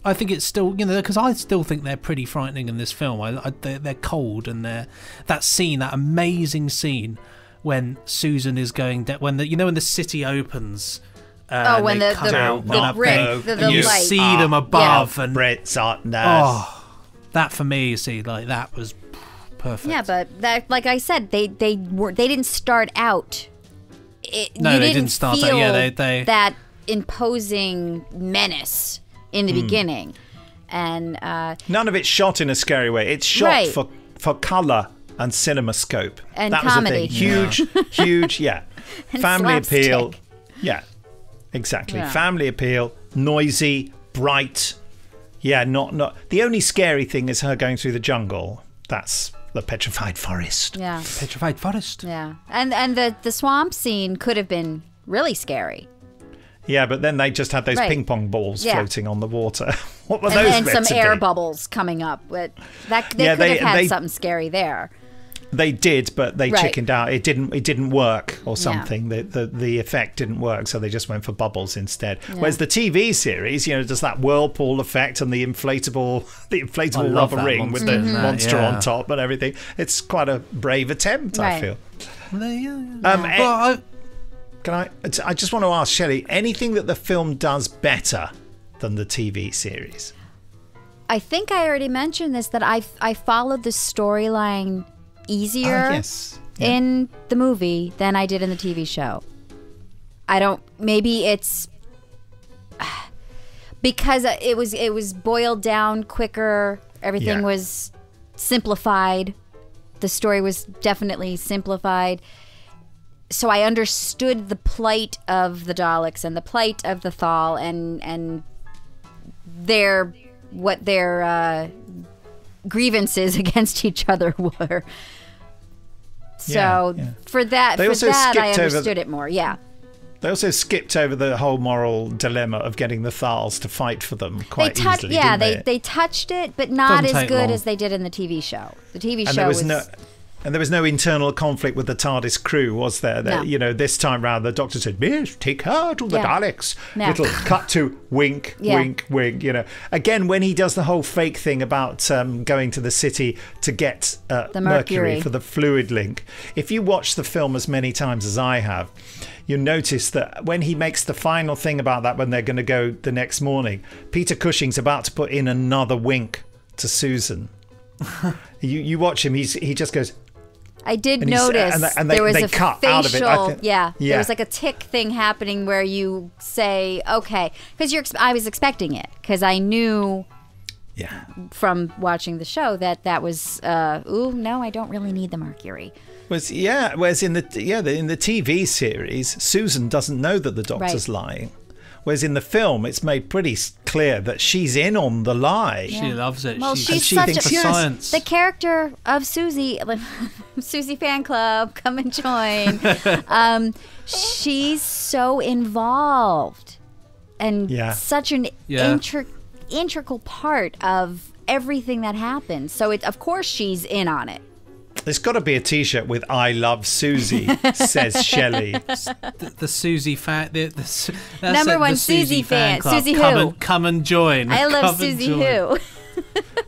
I think it's still, you know, because I still think they're pretty frightening in this film. They're cold, and that scene, that amazing scene when Susan is going down, when the city opens.
When
they
the
come out
brick,
on a
the
and you
light.
see them above, and
Brits are
that for me, you see, like that was perfect.
Yeah, but that, like I said, they didn't start out.
No,
you
they didn't start out.
feel
Yeah, they
that imposing menace in the beginning, and
none of it's shot in a scary way. It's shot
Right.
for colour and cinemascope.
And
that
comedy.
was the thing. Huge, yeah.
And
Family appeal.
slapstick.
Yeah, exactly.
Yeah.
Family appeal, noisy, bright. Yeah, not. The only scary thing is her going through the jungle. That's the petrified forest.
yeah,
petrified forest.
yeah, and the swamp scene could have been really scary.
Yeah, but then they just had those
Right.
ping pong balls
Yeah.
floating on the water. What were
And
those
then
meant
some
to
air
be?
bubbles coming up, but that they
Yeah,
could have had
they-
something scary there.
They did, but they
Right.
chickened out. It didn't work or something. The effect didn't work, so they just went for bubbles instead. Whereas the TV series, you know, does that whirlpool effect and the inflatable
I love
rubber
that
ring with
monster
the
in that,
monster
yeah.
on top and everything. It's quite a brave attempt, I
Right.
feel.
Well,
Can I just want to ask Shelley, anything that the film does better than the TV series?
I think I already mentioned this, that I followed the storyline easier
Yes. Yeah.
in the movie than I did in the TV show. Maybe it's because it was boiled down quicker. Everything
Yeah.
was simplified. The story was definitely simplified. So I understood the plight of the Daleks and the plight of the Thal and their grievances against each other were. So
Yeah.
for that,
They also
I
skipped over
understood it more. Yeah.
They also skipped over the whole moral dilemma of getting the Thals to fight for them quite
They
easily.
yeah,
didn't
they touched it, but not
Doesn't
as
take
good
long.
as they did in the TV show. The TV
And
show
there was no internal conflict with the TARDIS crew, was there?
No.
You know, this time round, the Doctor said, "Yes, take her to the
Yeah.
Daleks."
No.
Little cut to wink,
Yeah.
wink, wink. You know, again when he does the whole fake thing about going to the city to get
The
mercury
mercury.
for the fluid link. If you watch the film as many times as I have, you notice that when he makes the final thing about that, when they're going to go the next morning, Peter Cushing's about to put in another wink to Susan. you watch him; he just goes.
I did
And he's-
notice
and they-
there was
they
a
cut
facial,
out of it, I think.
yeah,
Yeah.
there was like a tick thing happening where you say, okay, because I was expecting it because I knew
Yeah.
from watching the show that was, no, I don't really need the mercury.
Whereas in the TV series, Susan doesn't know that the Doctor's lying. Whereas in the film, it's made pretty clear that she's in on the lie.
She loves it.
Well,
she
she's such
thinks
a
for science.
the character of Susie, Susie fan club, come and join. She's so involved and such an integral part of everything that happens. So of course she's in on it.
There's got to be a T-shirt with "I love Susie," says Shelley.
The Susie fan.
Number one Susie fan.
Club.
Susie who?
Come and join.
I love Susie who.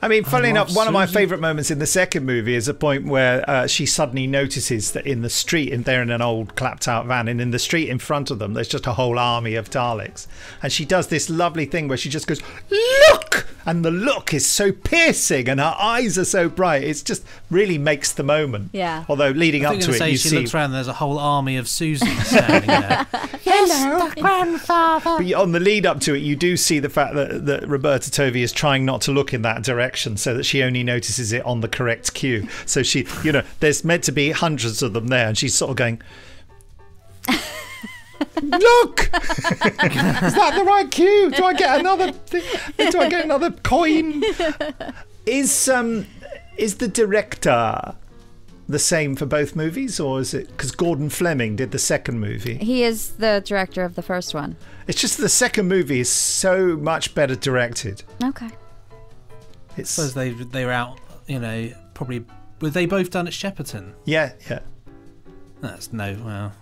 I mean, funny enough, one of my
Susie.
favourite moments in the second movie is a point where she suddenly notices that in the street, and they're in an old clapped-out van, and in the street in front of them, there's just a whole army of Daleks. And she does this lovely thing where she just goes, "Look!" And the look is so piercing, and her eyes are so bright. It just really makes the moment.
Yeah.
Although leading up to it, you
she
see...
looks around and there's a whole army of Susies standing there.
Yes, the grandfather.
But on the lead up to it, you do see the fact that Roberta Tovey is trying not to look in that direction so that she only notices it on the correct cue. So she, there's meant to be hundreds of them there, and she's sort of going, "Look! Is that the right cue? Do I get another thing? Do I get another coin?" Is the director the same for both movies, or is it because Gordon Fleming did the second movie?
He is the director of the first one.
It's just the second movie is so much better directed.
Okay.
I suppose they were out, probably. Were they both done at Shepperton?
Yeah.
That's well.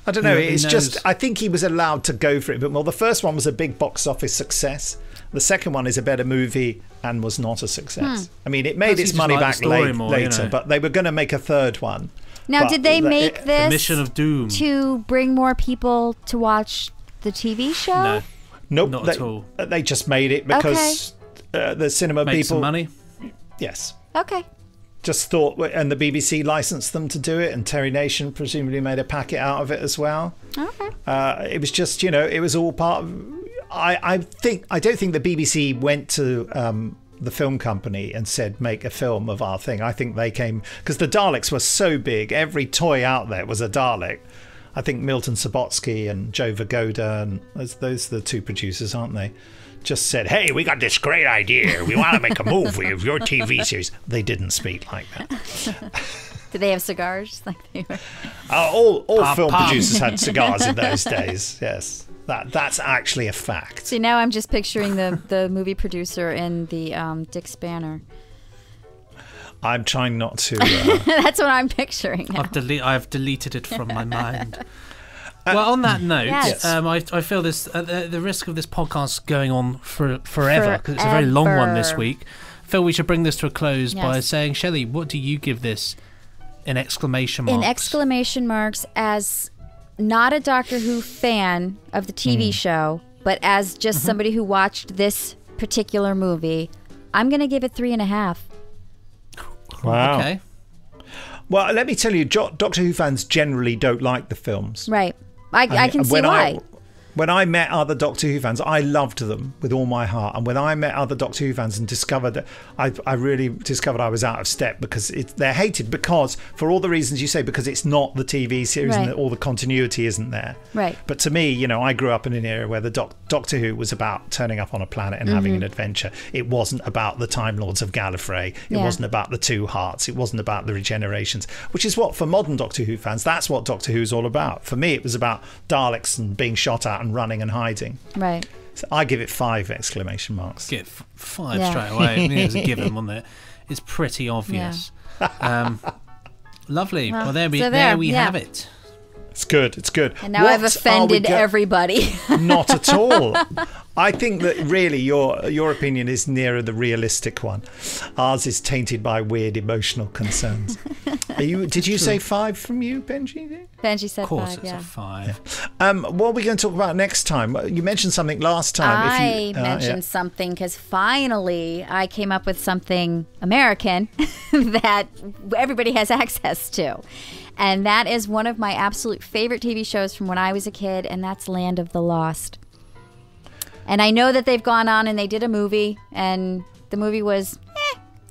I don't know.
Who
It's
knows?
just I think he was allowed to go for it a bit more. The first one was a big box office success. The second one is a better movie and was not a success. I mean, it made
Perhaps
its
you just
money
like the
back
story more,
later, but they were going to make a third one.
Now,
But
did they make
The
this
Mission of Doom.
to bring more people to watch the TV show?
No,
Nope,
not at all.
They just made it because the cinema
Make
people.
some money.
Yes.
Okay.
Just thought, and the BBC licensed them to do it, and Terry Nation presumably made a packet out of it as well.
Okay.
It was just, it was all part of. I don't think the BBC went to the film company and said, "Make a film of our thing." I think they came because the Daleks were so big. Every toy out there was a Dalek. I think Milton Subotsky and Joe Vagoda, and those are the two producers, aren't they? Just said, "Hey, we got this great idea. We want to make a movie of your TV series." They didn't speak like that.
Did they have cigars? Like they were?
All film
pop.
producers had cigars in those days. Yes, that's actually a fact.
See, now I'm just picturing the movie producer in the Dick Spanner.
I'm trying not to.
That's what I'm picturing now.
I've deleted it from my mind. Well, on that note,
Yes.
I feel this at the risk of this podcast going on forever, because it's a very long one this
Forever.
week. I feel we should bring this to a close by
Yes.
saying, Shelley, what do you give this in exclamation marks?
In exclamation marks, as not a Doctor Who fan of the TV show, but as just somebody who watched this particular movie, I'm going to give it 3.5.
Wow.
Okay.
Well, let me tell you, Doctor Who fans generally don't like the films.
Right. I can see why.
When I met other Doctor Who fans, I loved them with all my heart. And when I met other Doctor Who fans and discovered that I really discovered I was out of step because they're hated because, for all the reasons you say, because it's not the TV series
Right.
and all the continuity isn't there.
Right.
But to me, I grew up in an era where the Doctor Who was about turning up on a planet and having an adventure. It wasn't about the Time Lords of Gallifrey. It
Yeah.
wasn't about the Two Hearts. It wasn't about the regenerations, which is what, for modern Doctor Who fans, that's what Doctor Who's all about. For me, it was about Daleks and being shot at and running and hiding.
Right.
So I give it 5 exclamation marks.
Get 5
Yeah.
straight away. I mean, it was a given, wasn't it? It's pretty obvious. Lovely.
Well,
Well, there we
so there,
we
yeah.
have it.
It's good. It's good.
And now I've
What are we
offended
go-
everybody.
Not at all. I think that really your opinion is nearer the realistic one. Ours is tainted by weird emotional concerns. Did you say 5 from you, Benji?
Benji said
Of course,
5,
it's
yeah.
a 5.
What are we going to talk about next time? You mentioned something last time.
I mentioned something because finally I came up with something American that everybody has access to. And that is one of my absolute favorite TV shows from when I was a kid, and that's Land of the Lost. And I know that they've gone on and they did a movie, and the movie was,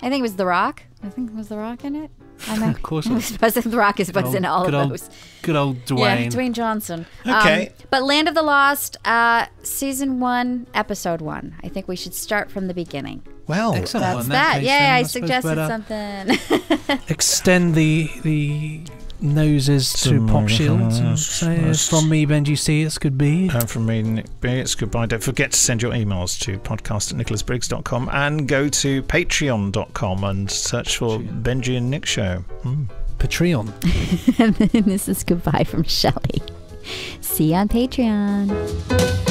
I think it was The Rock. I think it was The Rock in it.
Of course.
The Rock is in all of those.
Good old Dwayne.
Yeah, Dwayne Johnson.
Okay.
But Land of the Lost, Season 1, Episode 1. I think we should start from the beginning.
Well,
That's that. Yeah, I suggested something.
Extend the noses to Pop Shields and say, from me, Benji C, it's good be.
And from me, Nick B, it's goodbye. Don't forget to send your emails to podcast@nicholasbriggs.com and go to patreon.com and search for Benji and Nick Show.
Patreon.
And this is goodbye from Shelley. See you on Patreon.